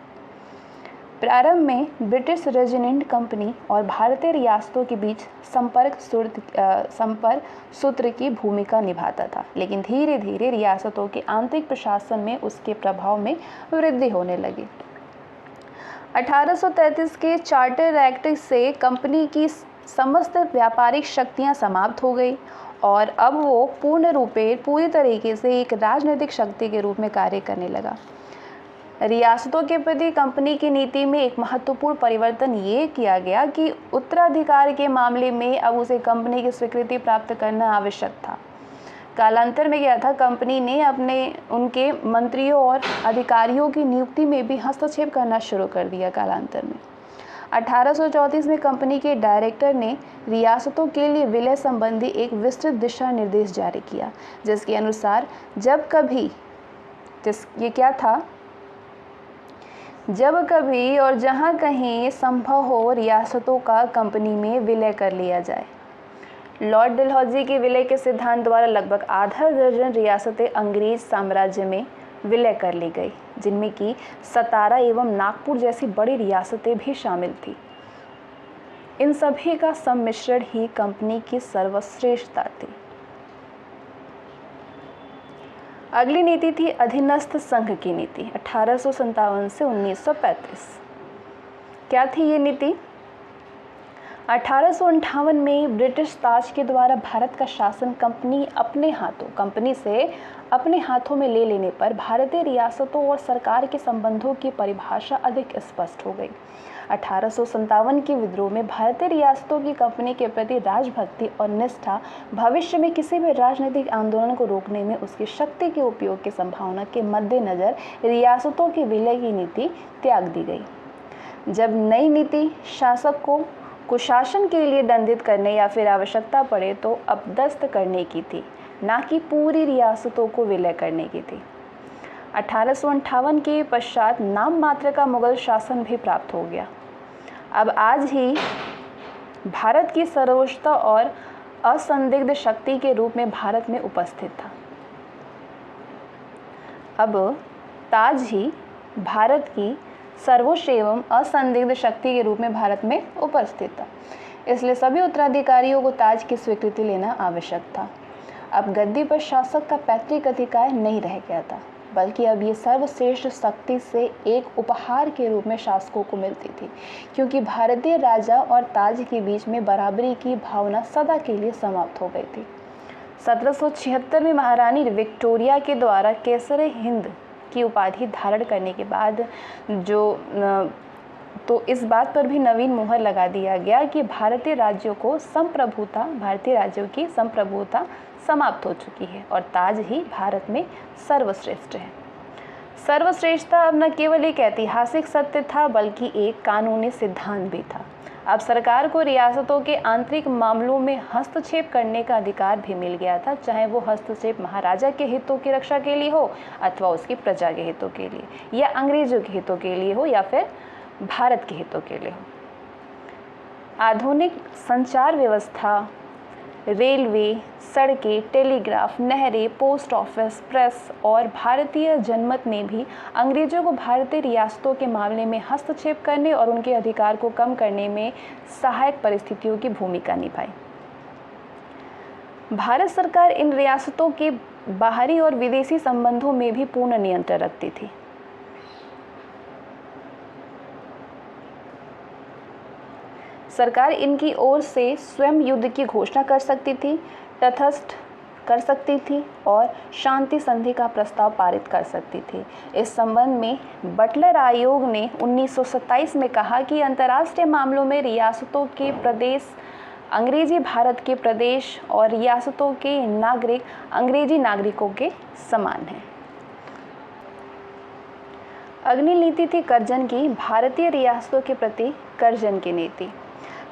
प्रारंभ में ब्रिटिश रेजिडेंट कंपनी और भारतीय रियासतों के बीच संपर्क सूत्र की भूमिका निभाता था, लेकिन धीरे धीरे रियासतों के आंतरिक प्रशासन में उसके प्रभाव में वृद्धि होने लगी। 1833 के चार्टर एक्ट से कंपनी की समस्त व्यापारिक शक्तियां समाप्त हो गई और अब वो पूरी तरीके से एक राजनीतिक शक्ति के रूप में कार्य करने लगा। रियासतों के प्रति कंपनी की नीति में एक महत्वपूर्ण परिवर्तन ये किया गया कि उत्तराधिकार के मामले में अब उसे कंपनी की स्वीकृति प्राप्त करना आवश्यक था। कालांतर में क्या था, कंपनी ने उनके मंत्रियों और अधिकारियों की नियुक्ति में भी हस्तक्षेप करना शुरू कर दिया। कालांतर में 1834 में कंपनी के डायरेक्टर ने रियासतों के लिए विलय संबंधी एक विस्तृत दिशा निर्देश जारी किया, जिसके अनुसार जब कभी और जहां कहीं संभव हो रियासतों का कंपनी में विलय कर लिया जाए। लॉर्ड डलहौजी के विलय के सिद्धांत द्वारा लगभग आधा दर्जन रियासतें अंग्रेज साम्राज्य में विलय कर ली गई, जिनमें कि सतारा एवं नागपुर जैसी बड़ी रियासतें भी शामिल थी। इन सभी का सम्मिश्रण ही कंपनी की सर्वश्रेष्ठता थी। अगली नीति थी अधीनस्थ संघ की नीति 1857 से 1935। क्या थी ये नीति? 1858 में ब्रिटिश ताज के द्वारा भारत का शासन कंपनी से अपने हाथों में ले लेने पर भारतीय रियासतों और सरकार के संबंधों की परिभाषा अधिक स्पष्ट हो गई। 1857 के विद्रोह में भारतीय रियासतों की कंपनी के प्रति राजभक्ति और निष्ठा भविष्य में किसी भी राजनीतिक आंदोलन को रोकने में उसकी शक्ति के उपयोग की संभावना के मद्देनजर रियासतों के विलय की नीति त्याग दी गई। जब नई नीति शासक को कुशासन के लिए दंडित करने या फिर आवश्यकता पड़े तो अपदस्थ करने की थी, ना कि पूरी रियासतों को विलय करने की थी। 1858 के पश्चात नाम मात्र का मुगल शासन भी प्राप्त हो गया। अब आज ही भारत की सर्वोच्चता और असंदिग्ध शक्ति के रूप में भारत में उपस्थित था। अब ताज ही भारत की सर्वोच्च एवं असंदिग्ध शक्ति के रूप में भारत में उपस्थित था। इसलिए सभी उत्तराधिकारियों को ताज की स्वीकृति लेना आवश्यक था। अब गद्दी पर शासक का पैतृक अधिकार नहीं रह गया था, बल्कि अब ये सर्वश्रेष्ठ शक्ति से एक उपहार के रूप में शासकों को मिलती थी, क्योंकि भारतीय राजा और ताज के बीच में बराबरी की भावना सदा के लिए समाप्त हो गई थी। 1776 में महारानी विक्टोरिया के द्वारा केसर हिंद की उपाधि धारण करने के बाद तो इस बात पर भी नवीन मुहर लगा दिया गया कि भारतीय राज्यों की संप्रभुता समाप्त हो चुकी है और ताज ही भारत में सर्वश्रेष्ठ है। सर्वश्रेष्ठता अब न केवल एक ऐतिहासिक सत्य था, बल्कि एक कानूनी सिद्धांत भी था। अब सरकार को रियासतों के आंतरिक मामलों में हस्तक्षेप करने का अधिकार भी मिल गया था, चाहे वो हस्तक्षेप महाराजा के हितों की रक्षा के लिए हो अथवा उसकी प्रजा के हितों के लिए, या अंग्रेजों के हितों के लिए हो, या फिर भारत के हितों के लिए हो। आधुनिक संचार व्यवस्था, रेलवे, सड़कें, टेलीग्राफ, नहरें, पोस्ट ऑफिस, प्रेस और भारतीय जनमत ने भी अंग्रेजों को भारतीय रियासतों के मामले में हस्तक्षेप करने और उनके अधिकार को कम करने में सहायक परिस्थितियों की भूमिका निभाई। भारत सरकार इन रियासतों के बाहरी और विदेशी संबंधों में भी पूर्ण नियंत्रण रखती थी। सरकार इनकी ओर से स्वयं युद्ध की घोषणा कर सकती थी, तटस्थ कर सकती थी और शांति संधि का प्रस्ताव पारित कर सकती थी। इस संबंध में बटलर आयोग ने 1927 में कहा कि अंतर्राष्ट्रीय मामलों में रियासतों के प्रदेश अंग्रेजी भारत के प्रदेश और रियासतों के नागरिक अंग्रेजी नागरिकों के समान हैं। अगली नीति थी कर्जन की, भारतीय रियासतों के प्रति कर्जन की नीति।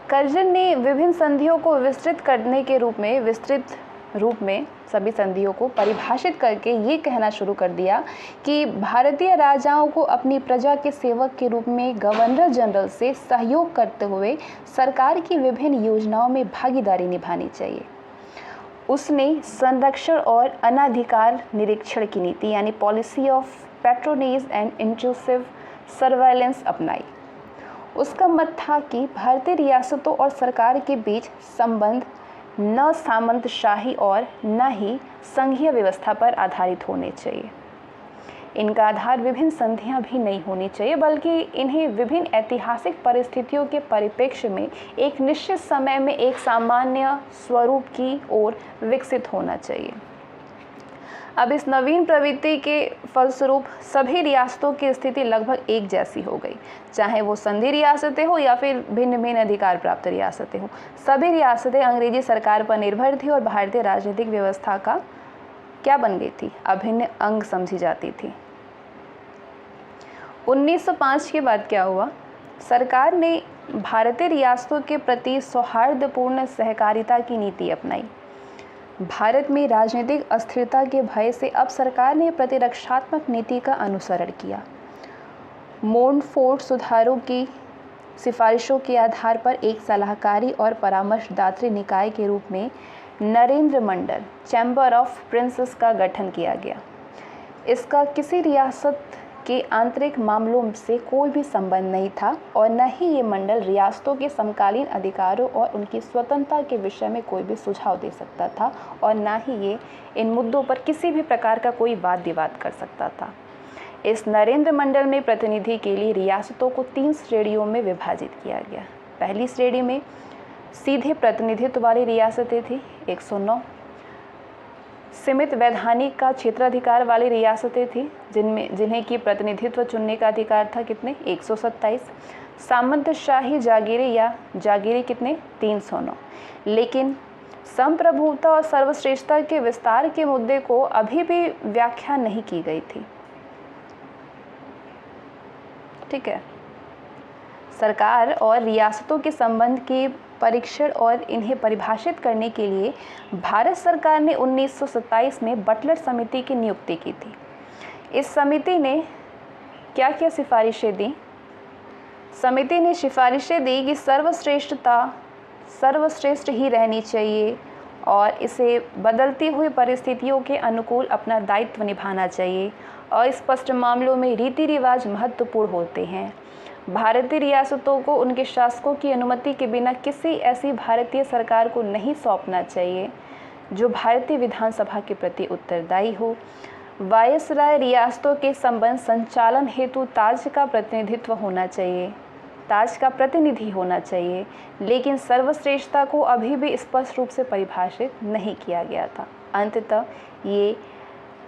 कर्जन ने विभिन्न संधियों को विस्तृत रूप में सभी संधियों को परिभाषित करके ये कहना शुरू कर दिया कि भारतीय राजाओं को अपनी प्रजा के सेवक के रूप में गवर्नर जनरल से सहयोग करते हुए सरकार की विभिन्न योजनाओं में भागीदारी निभानी चाहिए। उसने संरक्षण और अनाधिकार निरीक्षण की नीति यानी policy of patronage and intrusive surveillance अपनाई। उसका मत था कि भारतीय रियासतों और सरकार के बीच संबंध न सामंतशाही और न ही संघीय व्यवस्था पर आधारित होने चाहिए। इनका आधार विभिन्न संधियां भी नहीं होनी चाहिए, बल्कि इन्हें विभिन्न ऐतिहासिक परिस्थितियों के परिप्रेक्ष्य में एक निश्चित समय में एक सामान्य स्वरूप की ओर विकसित होना चाहिए। अब इस नवीन प्रवृत्ति के फलस्वरूप सभी रियासतों की स्थिति लगभग एक जैसी हो गई, चाहे वो संधि रियासतें हो या फिर भिन्न भिन्न अधिकार प्राप्त रियासतें हो। सभी रियासतें अंग्रेजी सरकार पर निर्भर थी और भारतीय राजनीतिक व्यवस्था का क्या बन गई थी, अभिन्न अंग समझी जाती थी। 1905 के बाद क्या हुआ? सरकार ने भारतीय रियासतों के प्रति सौहार्दपूर्ण सहकारिता की नीति अपनाई। भारत में राजनीतिक अस्थिरता के भय से अब सरकार ने प्रतिरक्षात्मक नीति का अनुसरण किया। मोंटफोर्ट सुधारों की सिफारिशों के आधार पर एक सलाहकारी और परामर्शदात्री निकाय के रूप में नरेंद्र मंडल चैम्बर ऑफ प्रिंसेस का गठन किया गया। इसका किसी रियासत के आंतरिक मामलों से कोई भी संबंध नहीं था और न ही ये मंडल रियासतों के समकालीन अधिकारों और उनकी स्वतंत्रता के विषय में कोई भी सुझाव दे सकता था और न ही ये इन मुद्दों पर किसी भी प्रकार का कोई वाद विवाद कर सकता था। इस नरेंद्र मंडल में प्रतिनिधि के लिए रियासतों को 3 श्रेणियों में विभाजित किया गया। पहली श्रेणी में सीधे प्रतिनिधित्व वाली रियासतें थी 109, सीमित वैधानिक का क्षेत्राधिकार वाली रियासतें थी जिन्हें की प्रतिनिधित्व चुनने का अधिकार था कितने 127, सामंतशाही जागीरें या जागीरें कितने 309। लेकिन संप्रभुता और सर्वश्रेष्ठता के विस्तार के मुद्दे को अभी भी व्याख्या नहीं की गई थी। ठीक है, सरकार और रियासतों के संबंध के परीक्षण और इन्हें परिभाषित करने के लिए भारत सरकार ने 1927 में बटलर समिति की नियुक्ति की थी। इस समिति ने क्या क्या सिफारिशें दी? समिति ने सिफारिशें दी कि सर्वश्रेष्ठ ही रहनी चाहिए और इसे बदलती हुई परिस्थितियों के अनुकूल अपना दायित्व निभाना चाहिए। अस्पष्ट मामलों में रीति रिवाज महत्वपूर्ण होते हैं। भारतीय रियासतों को उनके शासकों की अनुमति के बिना किसी ऐसी भारतीय सरकार को नहीं सौंपना चाहिए जो भारतीय विधानसभा के प्रति उत्तरदायी हो। वायसराय रियासतों के संबंध संचालन हेतु ताज का प्रतिनिधित्व होना चाहिए, ताज का प्रतिनिधि होना चाहिए, लेकिन सर्वश्रेष्ठता को अभी भी स्पष्ट रूप से परिभाषित नहीं किया गया था। अंततः ये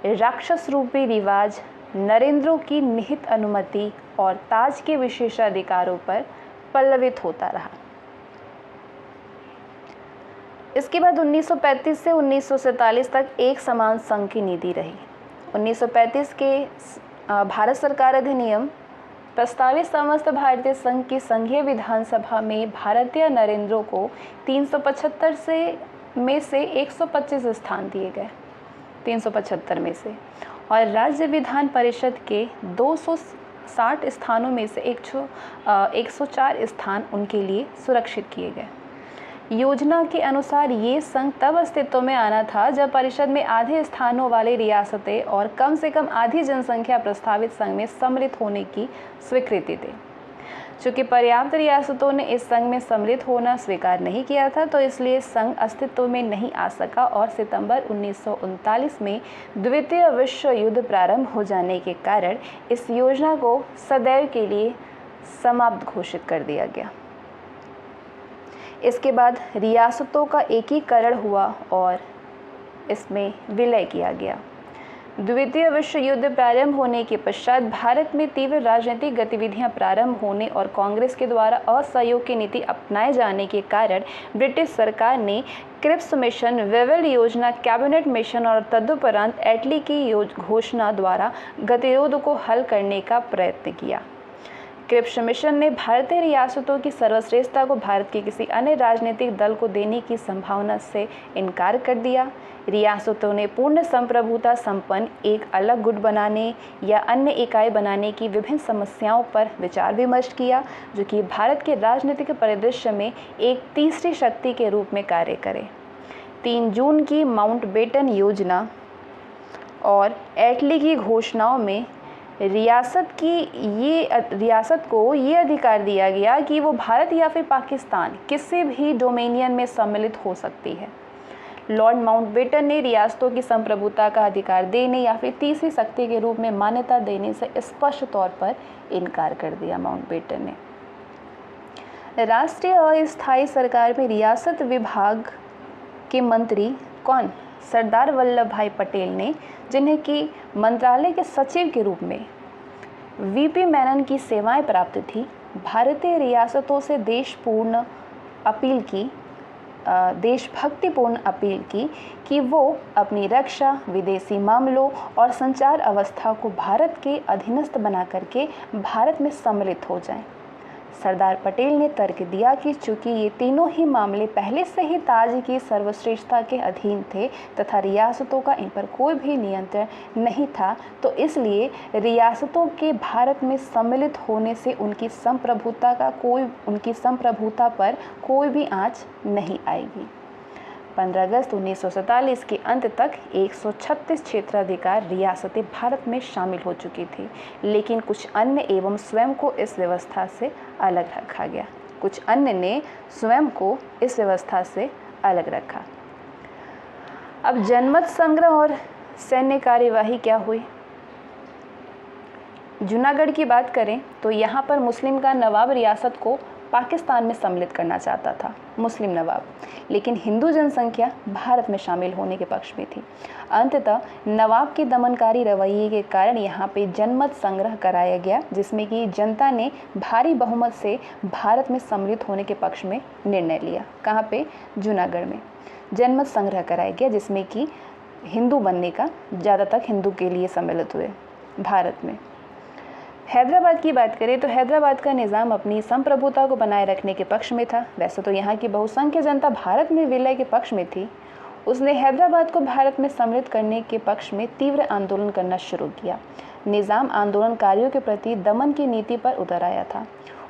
राक्षस रूपी रिवाज नरेंद्रों की निहित अनुमति और ताज के विशेषाधिकारों पर पल्लवित होता रहा। इसके बाद 1935 से 1947 तक एक समान संघ की नीति रही। 1935 के भारत सरकार अधिनियम प्रस्तावित समस्त भारतीय संघ की संघीय विधानसभा में भारतीय नरेंद्रों को 375 में से 125 स्थान दिए गए, 375 में से, और राज्य विधान परिषद के 260 स्थानों में से 104 स्थान उनके लिए सुरक्षित किए गए। योजना के अनुसार ये संघ तब अस्तित्व में आना था जब परिषद में आधे स्थानों वाली रियासतें और कम से कम आधी जनसंख्या प्रस्तावित संघ में सम्मिलित होने की स्वीकृति दी। चूँकि पर्याप्त रियासतों ने इस संघ में सम्मिलित होना स्वीकार नहीं किया था, तो इसलिए संघ अस्तित्व में नहीं आ सका और सितंबर 1939 में द्वितीय विश्व युद्ध प्रारंभ हो जाने के कारण इस योजना को सदैव के लिए समाप्त घोषित कर दिया गया। इसके बाद रियासतों का एकीकरण हुआ और इसमें विलय किया गया। द्वितीय विश्व युद्ध प्रारंभ होने के पश्चात भारत में तीव्र राजनीतिक गतिविधियां प्रारंभ होने और कांग्रेस के द्वारा असहयोग की नीति अपनाए जाने के कारण ब्रिटिश सरकार ने क्रिप्स मिशन, वेवेल योजना, कैबिनेट मिशन और तदुपरांत एटली की घोषणा द्वारा गतिरोध को हल करने का प्रयत्न किया। क्रिप्स मिशन ने भारतीय रियासतों की सर्वश्रेष्ठता को भारत के किसी अन्य राजनीतिक दल को देने की संभावना से इनकार कर दिया। रियासतों ने पूर्ण संप्रभुता संपन्न एक अलग गुट बनाने या अन्य इकाई बनाने की विभिन्न समस्याओं पर विचार विमर्श किया, जो कि भारत के राजनीतिक परिदृश्य में एक तीसरी शक्ति के रूप में कार्य करे। 3 जून की माउंटबेटन योजना और एटली की घोषणाओं में रियासत को ये अधिकार दिया गया कि वो भारत या फिर पाकिस्तान किसी भी डोमेनियन में सम्मिलित हो सकती है, लॉर्ड माउंटबेटन ने रियासतों की संप्रभुता का अधिकार देने या फिर तीसरी शक्ति के रूप में मान्यता देने से स्पष्ट तौर पर इनकार कर दिया। माउंटबेटन ने राष्ट्रीय अस्थायी सरकार में रियासत विभाग के मंत्री कौन? सरदार वल्लभ भाई पटेल ने, जिन्हें कि मंत्रालय के सचिव के रूप में वीपी मेनन की सेवाएं प्राप्त थी, भारतीय रियासतों से देशभक्तिपूर्ण अपील की कि वो अपनी रक्षा, विदेशी मामलों और संचार अवस्था को भारत के अधीनस्थ बना करके भारत में सम्मिलित हो जाएं। सरदार पटेल ने तर्क दिया कि चूंकि ये तीनों ही मामले पहले से ही ताज की सर्वश्रेष्ठता के अधीन थे तथा रियासतों का इन पर कोई भी नियंत्रण नहीं था, तो इसलिए रियासतों के भारत में सम्मिलित होने से उनकी संप्रभुता पर कोई भी आंच नहीं आएगी। 15 अगस्त 1947 के अंत तक 136 क्षेत्राधिकार रियासतें भारत में शामिल हो चुकी थी, लेकिन कुछ अन्य एवं स्वयं को इस व्यवस्था से अलग रखा गया। अलग रखा। अब जनमत संग्रह और सैन्य कार्यवाही क्या हुई? जूनागढ़ की बात करें तो यहाँ पर मुस्लिम का नवाब रियासत को पाकिस्तान में सम्मिलित करना चाहता था, मुस्लिम नवाब, लेकिन हिंदू जनसंख्या भारत में शामिल होने के पक्ष में थी। अंततः नवाब के दमनकारी रवैये के कारण यहाँ पे जनमत संग्रह कराया गया, जिसमें कि जनता ने भारी बहुमत से भारत में सम्मिलित होने के पक्ष में निर्णय लिया। कहाँ पे? जूनागढ़ में जनमत संग्रह कराया गया, जिसमें कि हिंदू बनने का, ज़्यादातर हिंदू के लिए सम्मिलित हुए भारत में। हैदराबाद की बात करें तो हैदराबाद का निज़ाम अपनी संप्रभुता को बनाए रखने के पक्ष में था। वैसे तो यहाँ की बहुसंख्यक जनता भारत में विलय के पक्ष में थी। उसने हैदराबाद को भारत में सम्मिलित करने के पक्ष में तीव्र आंदोलन करना शुरू किया। निज़ाम आंदोलनकारियों के प्रति दमन की नीति पर उतर आया था।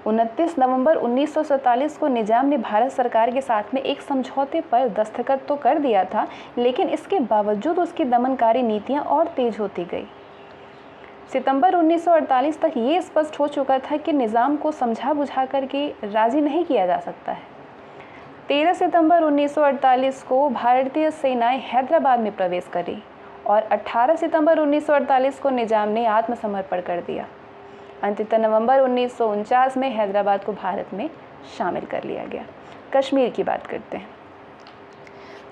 29 नवंबर 1947 को निज़ाम ने भारत सरकार के साथ में एक समझौते पर दस्तखत तो कर दिया था, लेकिन इसके बावजूद उसकी दमनकारी नीतियाँ और तेज होती गई। सितंबर 1948 तक ये स्पष्ट हो चुका था कि निज़ाम को समझा बुझा करके राज़ी नहीं किया जा सकता है। 13 सितंबर 1948 को भारतीय सेनाएं हैदराबाद में प्रवेश करी और 18 सितंबर 1948 को निज़ाम ने आत्मसमर्पण कर दिया। अंततः नवंबर 1949 में हैदराबाद को भारत में शामिल कर लिया गया। कश्मीर की बात करते हैं।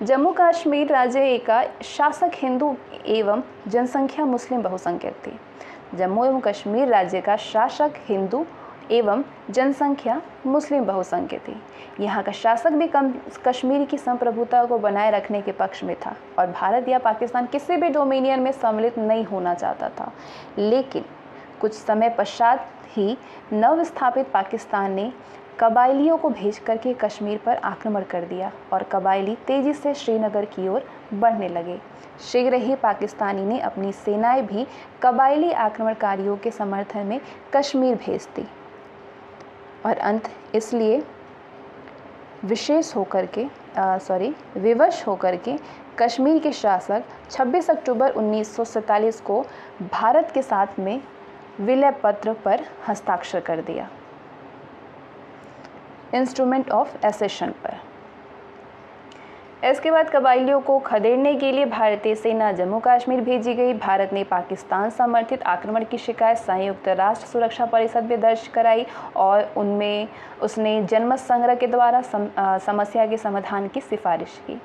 जम्मू कश्मीर राज्य का शासक हिंदू एवं जनसंख्या मुस्लिम बहुसंख्यक थी। जम्मू एवं कश्मीर राज्य का शासक हिंदू एवं जनसंख्या मुस्लिम बहुसंख्यक थी। यहाँ का शासक भी कश्मीर की संप्रभुता को बनाए रखने के पक्ष में था और भारत या पाकिस्तान किसी भी डोमिनियन में सम्मिलित नहीं होना चाहता था। लेकिन कुछ समय पश्चात ही नवस्थापित पाकिस्तान ने कबायलियों को भेज करके कश्मीर पर आक्रमण कर दिया और कबायली तेज़ी से श्रीनगर की ओर बढ़ने लगे। शीघ्र ही पाकिस्तानी ने अपनी सेनाएं भी कबायली आक्रमणकारियों के समर्थन में कश्मीर भेज दी और अंत इसलिए विवश होकर के कश्मीर के शासक 26 अक्टूबर 1947 को भारत के साथ में विलय पत्र पर हस्ताक्षर कर दिया, इंस्ट्रूमेंट ऑफ एसेशन पर। इसके बाद कबायलियों को खदेड़ने के लिए भारतीय सेना जम्मू कश्मीर भेजी गई। भारत ने पाकिस्तान समर्थित आक्रमण की शिकायत संयुक्त राष्ट्र सुरक्षा परिषद में दर्ज कराई और उनमें उसने जनमत संग्रह के द्वारा समस्या के समाधान की सिफारिश की।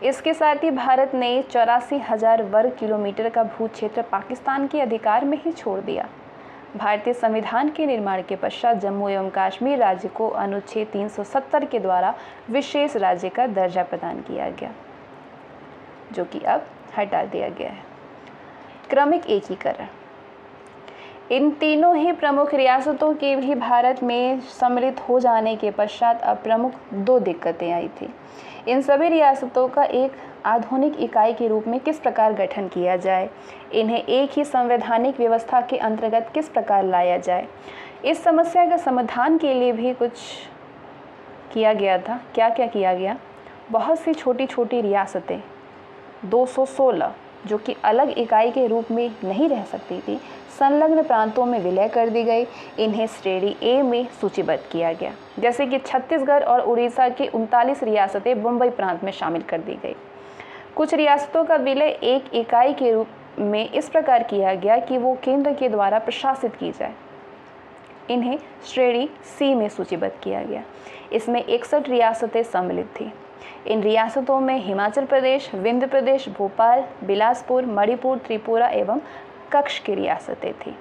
इसके साथ ही भारत ने 84,000 वर्ग किलोमीटर का भू क्षेत्र पाकिस्तान के अधिकार में ही छोड़ दिया। भारतीय संविधान के निर्माण के पश्चात जम्मू एवं कश्मीर राज्य को अनुच्छेद 370 के द्वारा विशेष राज्य का दर्जा प्रदान किया गया, जो कि अब हटा दिया गया है। क्रमिक एकीकरण। इन तीनों ही प्रमुख रियासतों के भी भारत में सम्मिलित हो जाने के पश्चात अब प्रमुख 2 दिक्कतें आई थी। इन सभी रियासतों का एक आधुनिक इकाई के रूप में किस प्रकार गठन किया जाए, इन्हें एक ही संवैधानिक व्यवस्था के अंतर्गत किस प्रकार लाया जाए। इस समस्या का समाधान के लिए भी कुछ किया गया था। क्या क्या किया गया? बहुत सी छोटी छोटी रियासतें 216 जो कि अलग इकाई के रूप में नहीं रह सकती थी, संलग्न प्रांतों में विलय कर दी गई। इन्हें श्रेणी ए में सूचीबद्ध किया गया, जैसे कि छत्तीसगढ़ और उड़ीसा की 39 रियासतें बम्बई प्रांत में शामिल कर दी गई। कुछ रियासतों का विलय एक इकाई के रूप में इस प्रकार किया गया कि वो केंद्र के द्वारा प्रशासित की जाए। इन्हें श्रेणी सी में सूचीबद्ध किया गया। इसमें 61 रियासतें सम्मिलित थी। इन रियासतों में हिमाचल प्रदेश, विंध्य प्रदेश, भोपाल, बिलासपुर, मणिपुर, त्रिपुरा एवं कच्छ की रियासतें थी।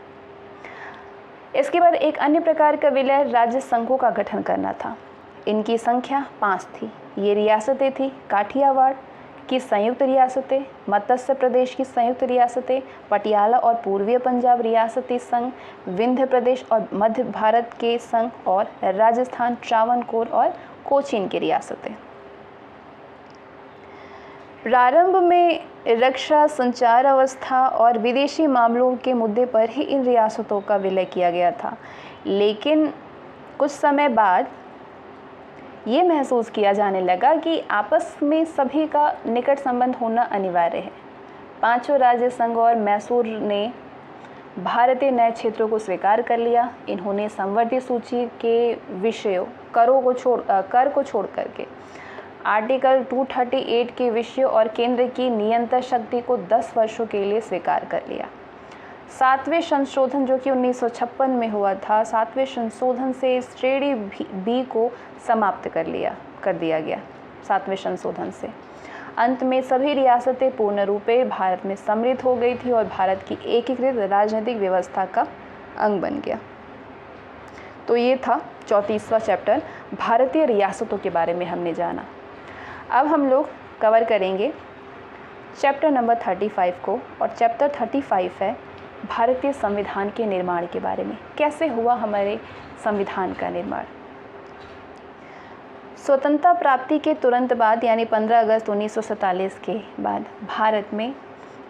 इसके बाद एक अन्य प्रकार का विलय राज्य संघों का गठन करना था। इनकी संख्या 5 थी। ये रियासतें थी काठियावाड़ की संयुक्त रियासतें, मत्स्य प्रदेश की संयुक्त रियासतें, पटियाला और पूर्वी पंजाब रियासती संघ, विंध्य प्रदेश और मध्य भारत के संघ और राजस्थान, ट्रावनकोर और कोचीन की रियासतें। प्रारंभ में रक्षा, संचार अवस्था और विदेशी मामलों के मुद्दे पर ही इन रियासतों का विलय किया गया था, लेकिन कुछ समय बाद ये महसूस किया जाने लगा कि आपस में सभी का निकट संबंध होना अनिवार्य है। पांचों राज्य संघ और मैसूर ने भारतीय नए क्षेत्रों को स्वीकार कर लिया। इन्होंने संवर्ती सूची के विषयों कर को छोड़ करके आर्टिकल 238 के विषयों और केंद्र की नियंत्रण शक्ति को 10 वर्षों के लिए स्वीकार कर लिया। 7वें संशोधन जो कि 1956 में हुआ था, 7वें संशोधन से श्रेणी बी को समाप्त कर दिया गया। 7वें संशोधन से अंत में सभी रियासतें पूर्ण रूपे भारत में सम्मिलित हो गई थी और भारत की एकीकृत राजनीतिक व्यवस्था का अंग बन गया। तो ये था 34वां चैप्टर, भारतीय रियासतों के बारे में हमने जाना। अब हम लोग कवर करेंगे चैप्टर नंबर 35 को, और चैप्टर 35 है भारतीय संविधान के निर्माण के बारे में। कैसे हुआ हमारे संविधान का निर्माण। स्वतंत्रता प्राप्ति के तुरंत बाद यानी 15 अगस्त 1947 के बाद भारत में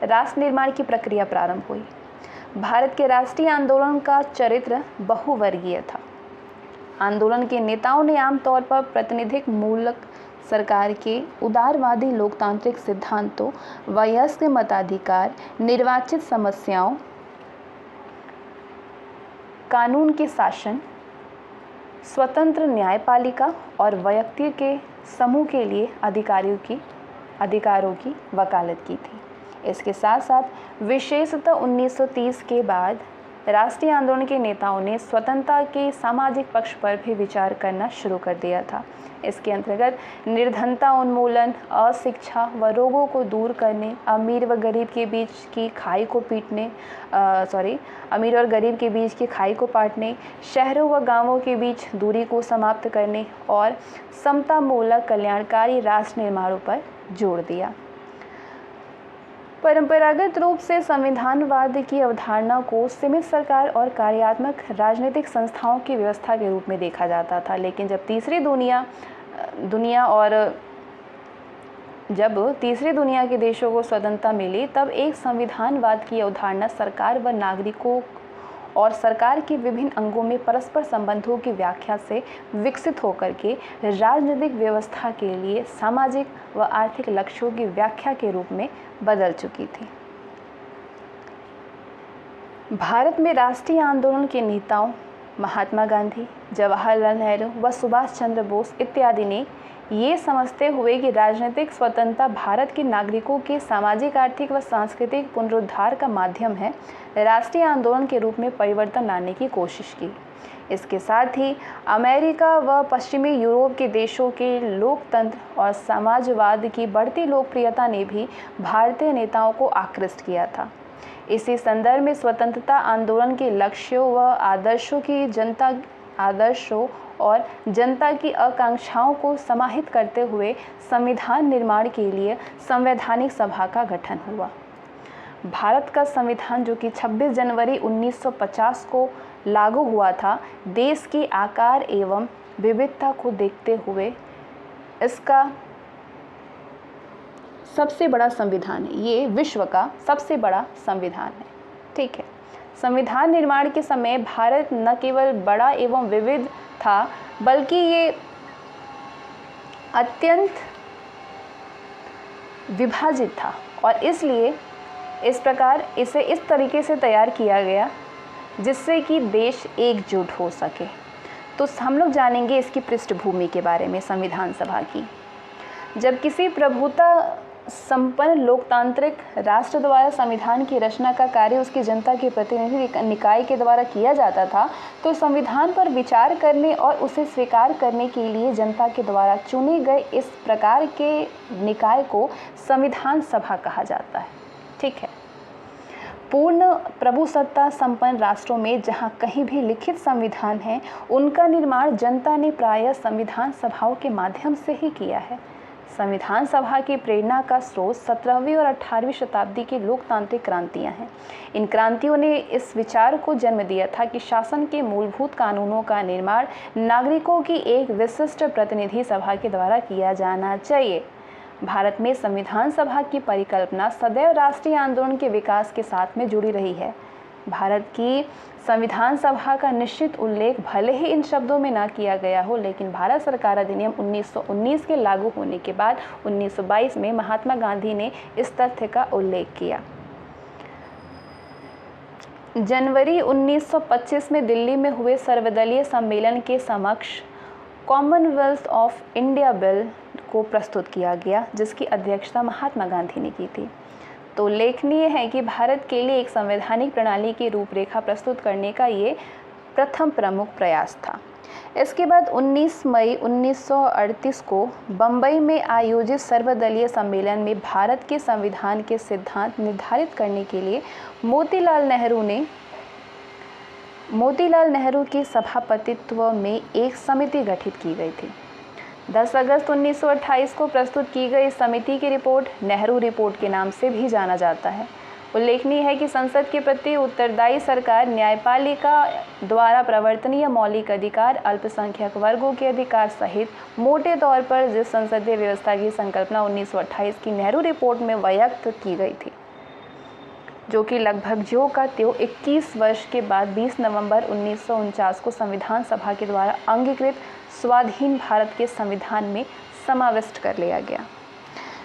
राष्ट्र निर्माण की प्रक्रिया प्रारंभ हुई। भारत के राष्ट्रीय आंदोलन का चरित्र बहुवर्गीय था। आंदोलन के नेताओं ने आमतौर पर प्रतिनिधिक मूलक सरकार के उदारवादी लोकतांत्रिक सिद्धांतों, वयस्क मताधिकार, निर्वाचित समस्याओं, कानून के शासन, स्वतंत्र न्यायपालिका और व्यक्ति के समूह के लिए अधिकारों की वकालत की थी। इसके साथ साथ विशेषतः 1930 के बाद राष्ट्रीय आंदोलन के नेताओं ने स्वतंत्रता के सामाजिक पक्ष पर भी विचार करना शुरू कर दिया था। इसके अंतर्गत निर्धनता उन्मूलन, अशिक्षा व रोगों को दूर करने, अमीर और गरीब के बीच की खाई को पाटने, शहरों व गांवों के बीच दूरी को समाप्त करने और समतामूलक कल्याणकारी राष्ट्र निर्माणों पर जोर दिया। परंपरागत रूप से संविधानवाद की अवधारणा को सीमित सरकार और कार्यात्मक राजनीतिक संस्थाओं की व्यवस्था के रूप में देखा जाता था, लेकिन जब तीसरी दुनिया के देशों को स्वतंत्रता मिली, तब एक संविधानवाद की अवधारणा सरकार व नागरिकों और सरकार के विभिन्न अंगों में परस्पर संबंधों की व्याख्या से विकसित होकर के राजनीतिक व्यवस्था के लिए सामाजिक व आर्थिक लक्ष्यों की व्याख्या के रूप में बदल चुकी थी। भारत में राष्ट्रीय आंदोलन के नेताओं महात्मा गांधी, जवाहरलाल नेहरू व सुभाष चंद्र बोस इत्यादि ने ये समझते हुए कि राजनीतिक स्वतंत्रता भारत के नागरिकों के सामाजिक, आर्थिक व सांस्कृतिक पुनरुद्धार का माध्यम है, राष्ट्रीय आंदोलन के रूप में परिवर्तन लाने की कोशिश की। इसके साथ ही अमेरिका व पश्चिमी यूरोप के देशों के लोकतंत्र और समाजवाद की बढ़ती लोकप्रियता ने भी भारतीय नेताओं को आकृष्ट किया था। इसी संदर्भ में स्वतंत्रता आंदोलन के लक्ष्यों व आदर्शों और जनता की आकांक्षाओं को समाहित करते हुए संविधान निर्माण के लिए संवैधानिक सभा का गठन हुआ। भारत का संविधान जो कि 26 जनवरी 1950 को लागू हुआ था, देश की आकार एवं विविधता को देखते हुए इसका सबसे बड़ा संविधान है। ये विश्व का सबसे बड़ा संविधान है। ठीक है, संविधान निर्माण के समय भारत न केवल बड़ा एवं विविध था, बल्कि ये अत्यंत विभाजित था और इसलिए इसे इस तरीके से तैयार किया गया जिससे कि देश एकजुट हो सके। तो हम लोग जानेंगे इसकी पृष्ठभूमि के बारे में संविधान सभा की। जब किसी प्रभुता संपन्न लोकतांत्रिक राष्ट्र द्वारा संविधान की रचना का कार्य उसकी जनता के प्रतिनिधि निकाय के द्वारा किया जाता था, तो संविधान पर विचार करने और उसे स्वीकार करने के लिए जनता के द्वारा चुने गए इस प्रकार के निकाय को संविधान सभा कहा जाता है। ठीक है। पूर्ण प्रभुसत्ता संपन्न राष्ट्रों में जहां कहीं भी लिखित संविधान है, उनका निर्माण जनता ने प्रायः संविधान सभाओं के माध्यम से ही किया है। संविधान सभा की प्रेरणा का स्रोत 17वीं और 18वीं शताब्दी की लोकतांत्रिक क्रांतियां हैं। इन क्रांतियों ने इस विचार को जन्म दिया था कि शासन के मूलभूत कानूनों का निर्माण नागरिकों की एक विशिष्ट प्रतिनिधि सभा के द्वारा किया जाना चाहिए। भारत में संविधान सभा की परिकल्पना सदैव राष्ट्रीय आंदोलन के विकास के साथ में जुड़ी रही है। भारत की संविधान सभा का निश्चित उल्लेख भले ही इन शब्दों में ना किया गया हो, लेकिन भारत सरकार अधिनियम 1919 के लागू होने के बाद 1922 में महात्मा गांधी ने इस तथ्य का उल्लेख किया। जनवरी 1925 में दिल्ली में हुए सर्वदलीय सम्मेलन के समक्ष कॉमनवेल्थ ऑफ इंडिया बिल को प्रस्तुत किया गया, जिसकी अध्यक्षता महात्मा गांधी ने की थी। तो उल्लेखनीय है कि भारत के लिए एक संवैधानिक प्रणाली की रूपरेखा प्रस्तुत करने का ये प्रथम प्रमुख प्रयास था। इसके बाद 19 मई 1938 को बम्बई में आयोजित सर्वदलीय सम्मेलन में भारत के संविधान के सिद्धांत निर्धारित करने के लिए मोतीलाल नेहरू के सभापतित्व में एक समिति गठित की गई थी। 10 अगस्त 1928 को प्रस्तुत की गई इस समिति की रिपोर्ट नेहरू रिपोर्ट के नाम से भी जाना जाता है। उल्लेखनीय है कि संसद के प्रति उत्तरदायी सरकार न्यायपालिका द्वारा प्रवर्तनीय मौलिक अधिकार, अल्पसंख्यक वर्गों के अधिकार सहित मोटे तौर पर जिस संसदीय व्यवस्था की संकल्पना 1928 की नेहरू रिपोर्ट में व्यक्त की गई थी, जो कि लगभग ज्यों का त्यों 21 वर्ष के बाद 20 नवंबर 1949 को संविधान सभा के द्वारा अंगीकृत स्वाधीन भारत के संविधान में समाविष्ट कर लिया गया।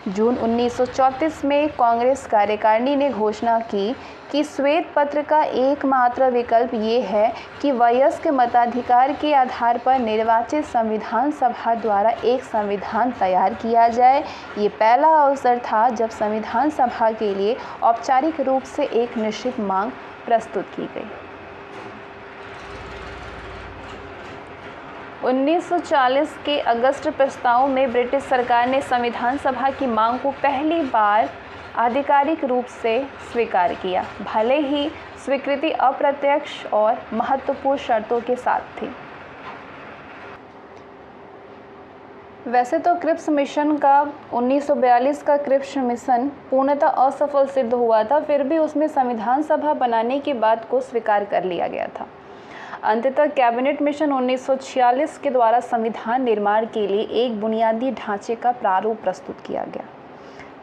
जून 1934 में कांग्रेस कार्यकारिणी ने घोषणा की कि श्वेत पत्र का एकमात्र विकल्प ये है कि वयस्क मताधिकार के आधार पर निर्वाचित संविधान सभा द्वारा एक संविधान तैयार किया जाए। ये पहला अवसर था जब संविधान सभा के लिए औपचारिक रूप से एक निश्चित मांग प्रस्तुत की गई। 1940 के अगस्त प्रस्ताव में ब्रिटिश सरकार ने संविधान सभा की मांग को पहली बार आधिकारिक रूप से स्वीकार किया, भले ही स्वीकृति अप्रत्यक्ष और महत्वपूर्ण शर्तों के साथ थी। वैसे तो क्रिप्स मिशन का 1942 का क्रिप्स मिशन पूर्णतः असफल सिद्ध हुआ था, फिर भी उसमें संविधान सभा बनाने की बात को स्वीकार कर लिया गया था। अंततः कैबिनेट मिशन 1946 के द्वारा संविधान निर्माण के लिए एक बुनियादी ढांचे का प्रारूप प्रस्तुत किया गया।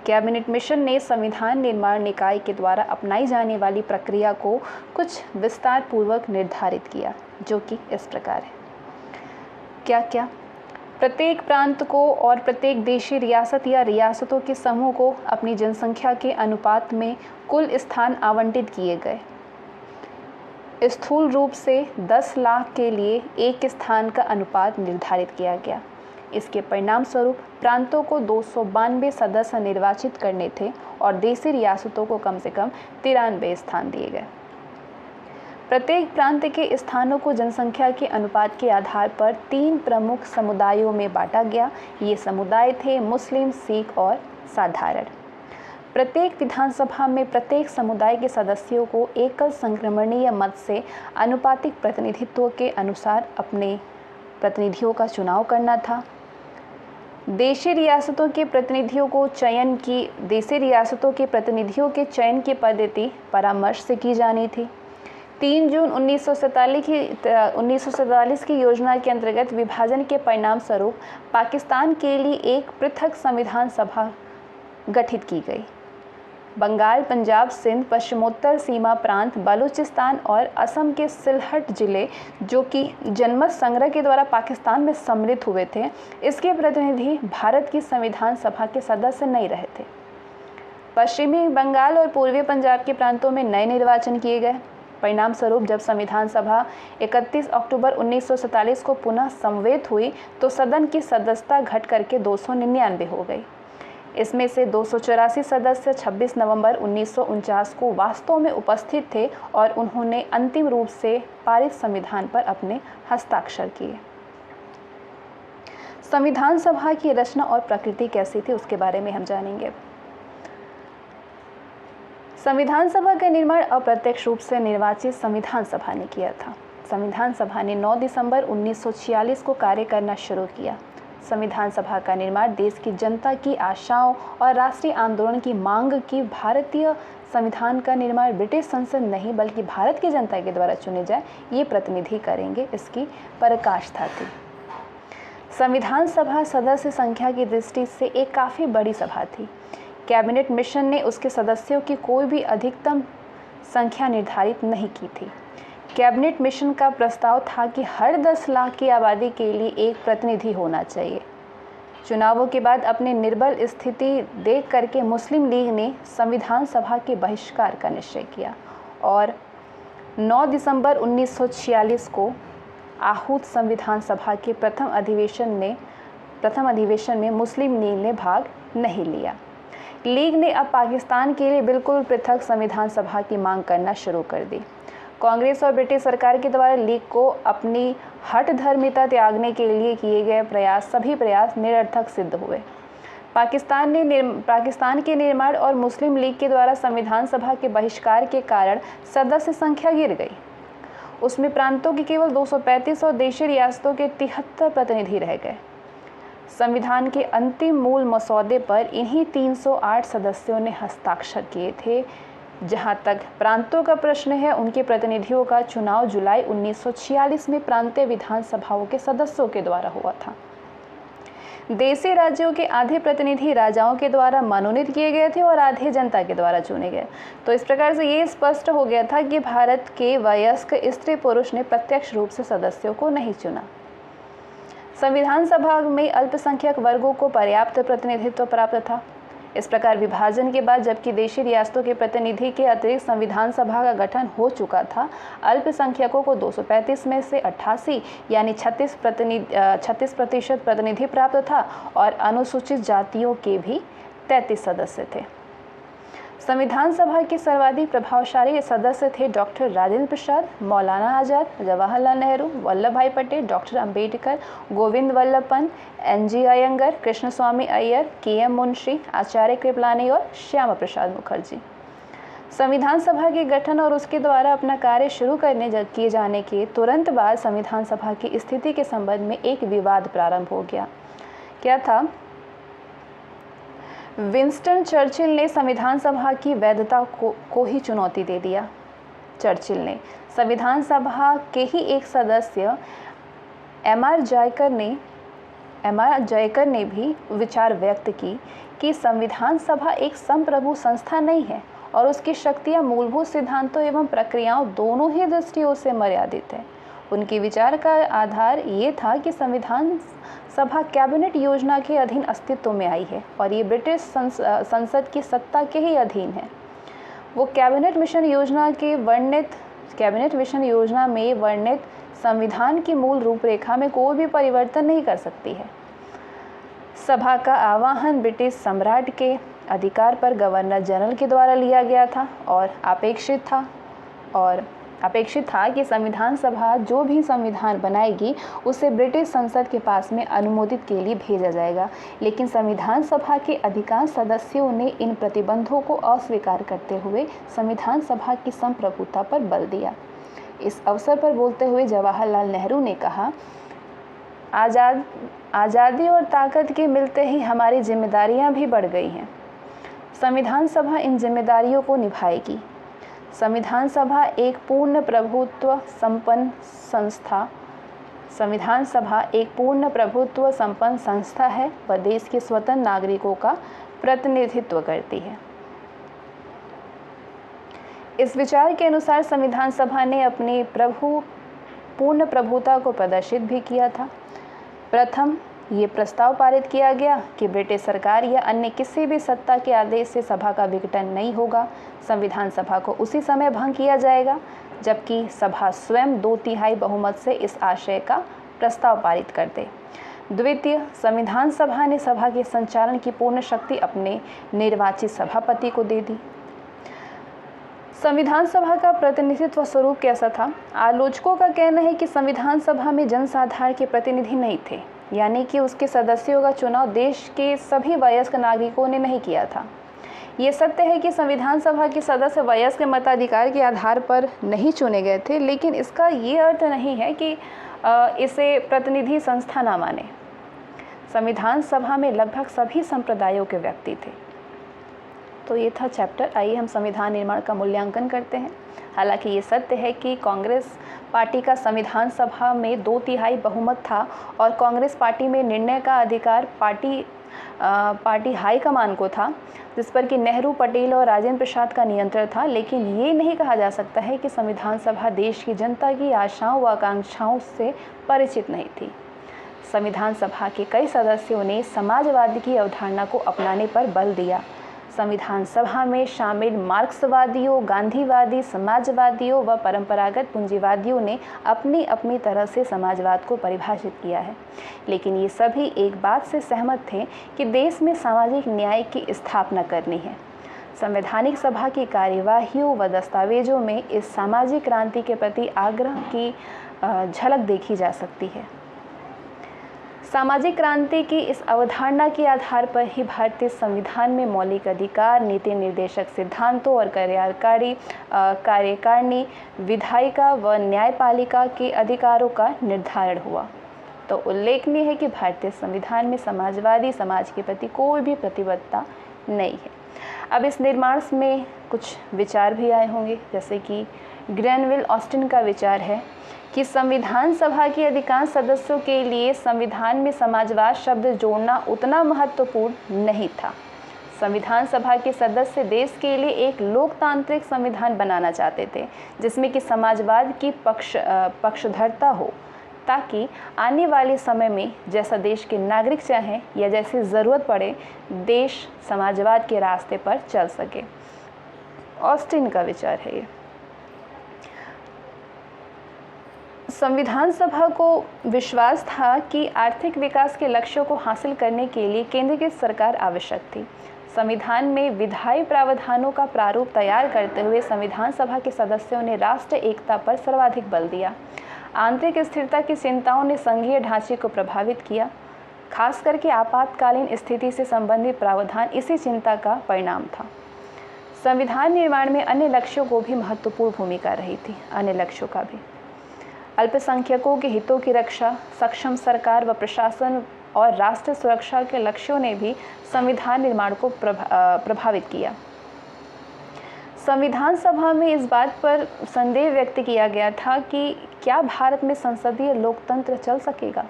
कैबिनेट मिशन ने संविधान निर्माण निकाय के द्वारा अपनाई जाने वाली प्रक्रिया को कुछ विस्तार पूर्वक निर्धारित किया, जो कि इस प्रकार है। क्या प्रत्येक प्रांत को और प्रत्येक देशी रियासत या रियासतों के समूह को अपनी जनसंख्या के अनुपात में कुल स्थान आवंटित किए गए। स्थूल रूप से 10 लाख के लिए एक स्थान का अनुपात निर्धारित किया गया। इसके परिणाम स्वरूप प्रांतों को 292 सदस्य निर्वाचित करने थे और देशी रियासतों को कम से कम 93 स्थान दिए गए। प्रत्येक प्रांत के स्थानों को जनसंख्या के अनुपात के आधार पर 3 प्रमुख समुदायों में बांटा गया। ये समुदाय थे मुस्लिम, सिख और साधारण। प्रत्येक विधानसभा में प्रत्येक समुदाय के सदस्यों को एकल संक्रमणीय मत से आनुपातिक प्रतिनिधित्व के अनुसार अपने प्रतिनिधियों का चुनाव करना था। देशी रियासतों के प्रतिनिधियों के चयन की पद्धति परामर्श से की जानी थी। 3 जून 1947 की योजना के अंतर्गत विभाजन के परिणाम स्वरूप पाकिस्तान के लिए एक पृथक संविधान सभा गठित की गई। बंगाल, पंजाब, सिंध, पश्चिमोत्तर सीमा प्रांत, बलूचिस्तान और असम के सिलहट जिले, जो कि जनमत संग्रह के द्वारा पाकिस्तान में सम्मिलित हुए थे, इसके प्रतिनिधि भारत की संविधान सभा के सदस्य नहीं रहे थे। पश्चिमी बंगाल और पूर्वी पंजाब के प्रांतों में नए निर्वाचन किए गए। परिणाम स्वरूप जब संविधान सभा 31 अक्टूबर 1947 को पुनः समवेत हुई तो सदन की सदस्यता घट करके 299 हो गई। इसमें से 284 सदस्य 26 नवंबर 1949 को वास्तव में उपस्थित थे और उन्होंने अंतिम रूप से पारित संविधान पर अपने हस्ताक्षर किए। संविधान सभा की रचना और प्रकृति कैसी थी उसके बारे में हम जानेंगे। संविधान सभा का निर्माण अप्रत्यक्ष रूप से निर्वाचित संविधान सभा ने किया था। संविधान सभा ने 9 दिसंबर 1946 को कार्य करना शुरू किया। संविधान सभा का निर्माण देश की जनता की आशाओं और राष्ट्रीय आंदोलन की मांग की भारतीय संविधान का निर्माण ब्रिटिश संसद नहीं बल्कि भारत की जनता के द्वारा चुने जाए ये प्रतिनिधि करेंगे, इसकी पराकाष्ठा थी। संविधान सभा सदस्य संख्या की दृष्टि से एक काफ़ी बड़ी सभा थी। कैबिनेट मिशन ने उसके सदस्यों की कोई भी अधिकतम संख्या निर्धारित नहीं की थी। कैबिनेट मिशन का प्रस्ताव था कि हर 10 लाख की आबादी के लिए एक प्रतिनिधि होना चाहिए। चुनावों के बाद अपने निर्बल स्थिति देख करके मुस्लिम लीग ने संविधान सभा के बहिष्कार का निश्चय किया और 9 दिसंबर 1946 को आहूत संविधान सभा के प्रथम अधिवेशन में मुस्लिम लीग ने भाग नहीं लिया। लीग ने अब पाकिस्तान के लिए बिल्कुल पृथक संविधान सभा की मांग करना शुरू कर दी। कांग्रेस और ब्रिटिश सरकार के द्वारा लीग को अपनी हठधर्मिता त्यागने के लिए किए गए सभी प्रयास निरर्थक सिद्ध हुए। पाकिस्तान के निर्माण और मुस्लिम लीग के द्वारा संविधान सभा के बहिष्कार के कारण सदस्य संख्या गिर गई। उसमें प्रांतों की केवल 235 और देशी रियासतों के 73 प्रतिनिधि रह गए। संविधान के अंतिम मूल मसौदे पर इन्हीं 308 सदस्यों ने हस्ताक्षर किए थे। जहां तक प्रांतों का प्रश्न है, उनके प्रतिनिधियों का चुनाव जुलाई 1946 में प्रांतीय विधानसभाओं के सदस्यों के द्वारा हुआ था। देशी राज्यों के आधे प्रतिनिधि राजाओं के द्वारा मनोनीत किए गए थे और आधे जनता के द्वारा चुने गए। तो इस प्रकार से ये स्पष्ट हो गया था कि भारत के वयस्क स्त्री पुरुष ने प्रत्यक्ष रूप से सदस्यों को नहीं चुना। संविधान सभा में अल्पसंख्यक वर्गों को पर्याप्त प्रतिनिधित्व प्राप्त था। इस प्रकार विभाजन के बाद जबकि देशी रियासतों के प्रतिनिधि के अतिरिक्त संविधान सभा का गठन हो चुका था, अल्पसंख्यकों को 235 में से 88 यानी 36% प्रतिनिधि प्राप्त था और अनुसूचित जातियों के भी 33 सदस्य थे। संविधान सभा के सर्वाधिक प्रभावशाली सदस्य थे डॉक्टर राजेंद्र प्रसाद, मौलाना आज़ाद, Jawaharlal Nehru, Vallabh Bhai Patel, doctor Ambedkar, Govind Vallabh Pant, NG Iyengar, Krishnaswami Iyer, KM Munshi, Acharya Kripalani और श्यामा प्रसाद मुखर्जी। संविधान सभा के गठन और उसके द्वारा अपना कार्य शुरू किए जाने के तुरंत बाद संविधान सभा की स्थिति के संबंध में एक विवाद प्रारंभ हो गया। क्या था? विंस्टन चर्चिल ने संविधान सभा की वैधता को ही चुनौती दे दिया। चर्चिल ने संविधान सभा के ही एक सदस्य MR जयकर ने भी विचार व्यक्त की कि संविधान सभा एक संप्रभु संस्था नहीं है और उसकी शक्तियां मूलभूत सिद्धांतों एवं प्रक्रियाओं दोनों ही दृष्टियों से मर्यादित है। उनके विचार का आधार ये था कि संविधान सभा कैबिनेट योजना के अधीन अस्तित्व में आई है और ये ब्रिटिश संसद की सत्ता के ही अधीन है। वो कैबिनेट मिशन योजना में वर्णित संविधान की मूल रूपरेखा में कोई भी परिवर्तन नहीं कर सकती है। सभा का आह्वान ब्रिटिश सम्राट के अधिकार पर गवर्नर जनरल के द्वारा लिया गया था और अपेक्षित था कि संविधान सभा जो भी संविधान बनाएगी उसे ब्रिटिश संसद के पास में अनुमोदित के लिए भेजा जाएगा। लेकिन संविधान सभा के अधिकांश सदस्यों ने इन प्रतिबंधों को अस्वीकार करते हुए संविधान सभा की संप्रभुता पर बल दिया। इस अवसर पर बोलते हुए जवाहरलाल नेहरू ने कहा, आज़ादी और ताकत के मिलते ही हमारी जिम्मेदारियां भी बढ़ गई हैं। संविधान सभा इन जिम्मेदारियों को निभाएगी। संविधान सभा एक पूर्ण प्रभुत्व संपन्न संस्था है। वह देश के स्वतंत्र नागरिकों का प्रतिनिधित्व करती है। इस विचार के अनुसार संविधान सभा ने अपनी पूर्ण प्रभुता को प्रदर्शित भी किया था। प्रथम ये प्रस्ताव पारित किया गया कि ब्रिटिश सरकार या अन्य किसी भी सत्ता के आदेश से सभा का विघटन नहीं होगा। संविधान सभा को उसी समय भंग किया जाएगा जबकि सभा स्वयं 2/3 बहुमत से इस आशय का प्रस्ताव पारित कर दे। द्वितीय, संविधान सभा ने सभा के संचालन की पूर्ण शक्ति अपने निर्वाचित सभापति को दे दी। संविधान सभा का प्रतिनिधित्व स्वरूप कैसा था? आलोचकों का कहना है कि संविधान सभा में जनसाधारण के प्रतिनिधि नहीं थे, यानी कि उसके सदस्यों का चुनाव देश के सभी वयस्क नागरिकों ने नहीं किया था। ये सत्य है कि संविधान सभा के सदस्य वयस्क मताधिकार के आधार पर नहीं चुने गए थे, लेकिन इसका ये अर्थ नहीं है कि इसे प्रतिनिधि संस्था ना माने। संविधान सभा में लगभग सभी संप्रदायों के व्यक्ति थे। तो ये था चैप्टर। आइए हम संविधान निर्माण का मूल्यांकन करते हैं। हालांकि ये सत्य है कि कांग्रेस पार्टी का संविधान सभा में 2/3 बहुमत था और कांग्रेस पार्टी में निर्णय का अधिकार पार्टी हाईकमान को था, जिस पर कि नेहरू, पटेल और राजेंद्र प्रसाद का नियंत्रण था। लेकिन ये नहीं कहा जा सकता है कि संविधान सभा देश की जनता की आशाओं व आकांक्षाओं से परिचित नहीं थी। संविधान सभा के कई सदस्यों ने समाजवाद की अवधारणा को अपनाने पर बल दिया। संविधान सभा में शामिल मार्क्सवादियों, गांधीवादी, समाजवादियों व परंपरागत पूंजीवादियों ने अपनी अपनी तरह से समाजवाद को परिभाषित किया है, लेकिन ये सभी एक बात से सहमत थे कि देश में सामाजिक न्याय की स्थापना करनी है। संवैधानिक सभा की कार्यवाहियों व दस्तावेजों में इस सामाजिक क्रांति के प्रति आग्रह की झलक देखी जा सकती है। सामाजिक क्रांति की इस अवधारणा के आधार पर ही भारतीय संविधान में मौलिक अधिकार, नीति निर्देशक सिद्धांतों और कार्यकारिणी, विधायिका व न्यायपालिका के अधिकारों का निर्धारण हुआ। तो उल्लेखनीय है कि भारतीय संविधान में समाजवादी समाज के प्रति कोई भी प्रतिबद्धता नहीं है। अब इस निर्माण में कुछ विचार भी आए होंगे, जैसे कि ग्रेनविल ऑस्टिन का विचार है कि संविधान सभा के अधिकांश सदस्यों के लिए संविधान में समाजवाद शब्द जोड़ना उतना महत्वपूर्ण नहीं था। संविधान सभा के सदस्य देश के लिए एक लोकतांत्रिक संविधान बनाना चाहते थे, जिसमें कि समाजवाद की पक्षधरता हो, ताकि आने वाले समय में जैसा देश के नागरिक चाहें या जैसी ज़रूरत पड़े, देश समाजवाद के रास्ते पर चल सके। ऑस्टिन का विचार है ये। संविधान सभा को विश्वास था कि आर्थिक विकास के लक्ष्यों को हासिल करने के लिए केंद्रीय सरकार आवश्यक थी। संविधान में विधायी प्रावधानों का प्रारूप तैयार करते हुए संविधान सभा के सदस्यों ने राष्ट्रीय एकता पर सर्वाधिक बल दिया। आंतरिक स्थिरता की चिंताओं ने संघीय ढांचे को प्रभावित किया। खास करके आपातकालीन स्थिति से संबंधित प्रावधान इसी चिंता का परिणाम था। संविधान निर्माण में अन्य लक्ष्यों को भी महत्वपूर्ण भूमिका रही थी। अन्य लक्ष्यों का भी अल्पसंख्यकों के हितों की रक्षा, सक्षम सरकार व प्रशासन और राष्ट्र सुरक्षा के लक्ष्यों ने भी संविधान निर्माण को प्रभावित किया। संविधान सभा में इस बात पर संदेह व्यक्त किया गया था कि क्या भारत में संसदीय लोकतंत्र चल सकेगा?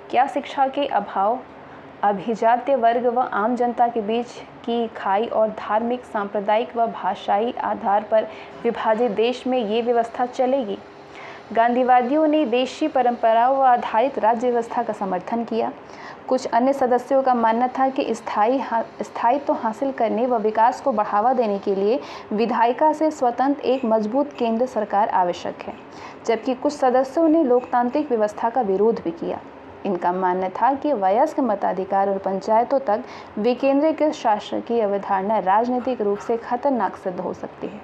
क्या शिक्षा के अभाव, अभिजात्य वर्ग व आम जनता के बीच की खाई और धार्मिक, सांप्रदायिक व भाषाई आधार पर विभाजित देश में ये व्यवस्था चलेगी? गांधीवादियों ने देशी परंपराओं आधारित राज्य व्यवस्था का समर्थन किया। कुछ अन्य सदस्यों का मानना था कि स्थायित्व हासिल करने व विकास को बढ़ावा देने के लिए विधायिका से स्वतंत्र एक मजबूत केंद्र सरकार आवश्यक है, जबकि कुछ सदस्यों ने लोकतांत्रिक व्यवस्था का विरोध भी किया। इनका मानना था कि वयस्क मताधिकार और पंचायतों तक विकेंद्रीकृत शासन की अवधारणा राजनीतिक रूप से खतरनाक सिद्ध हो सकती है।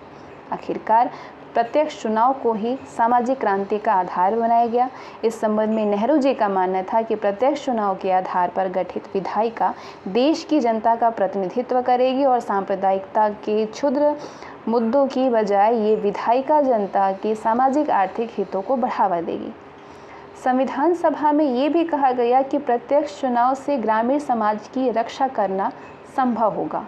आखिरकार प्रत्यक्ष चुनाव को ही सामाजिक क्रांति का आधार बनाया गया। इस संबंध में नेहरू जी का मानना था कि प्रत्यक्ष चुनाव के आधार पर गठित विधायिका देश की जनता का प्रतिनिधित्व करेगी और सांप्रदायिकता के क्षुद्र मुद्दों की बजाय ये विधायिका जनता के सामाजिक आर्थिक हितों को बढ़ावा देगी। संविधान सभा में ये भी कहा गया कि प्रत्यक्ष चुनाव से ग्रामीण समाज की रक्षा करना संभव होगा।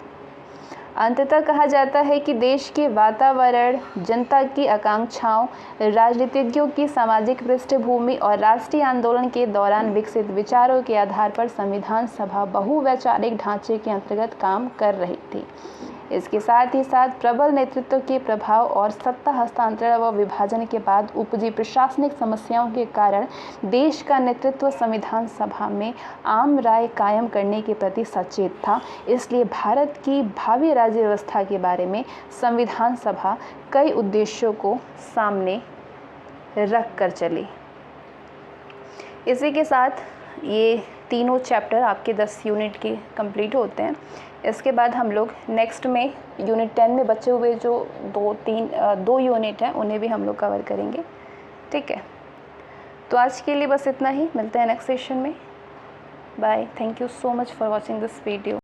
अंततः कहा जाता है कि देश के वातावरण, जनता की आकांक्षाओं, राजनीतिज्ञों की सामाजिक पृष्ठभूमि और राष्ट्रीय आंदोलन के दौरान विकसित विचारों के आधार पर संविधान सभा बहुवैचारिक ढांचे के अंतर्गत काम कर रही थी। इसके साथ ही साथ प्रबल नेतृत्व के प्रभाव और सत्ता हस्तांतरण व विभाजन के बाद उपजी प्रशासनिक समस्याओं के कारण देश का नेतृत्व संविधान सभा में आम राय कायम करने के प्रति सचेत था। इसलिए भारत की भावी राज्य व्यवस्था के बारे में संविधान सभा कई उद्देश्यों को सामने रख कर चली। इसी के साथ ये तीनों चैप्टर आपके 10 यूनिट के कंप्लीट होते हैं। इसके बाद हम लोग नेक्स्ट में यूनिट 10 में बचे हुए जो 2 यूनिट हैं उन्हें भी हम लोग कवर करेंगे। ठीक है, तो आज के लिए बस इतना ही, मिलते हैं नेक्स्ट सेशन में। Bye, thank you so much for watching this video.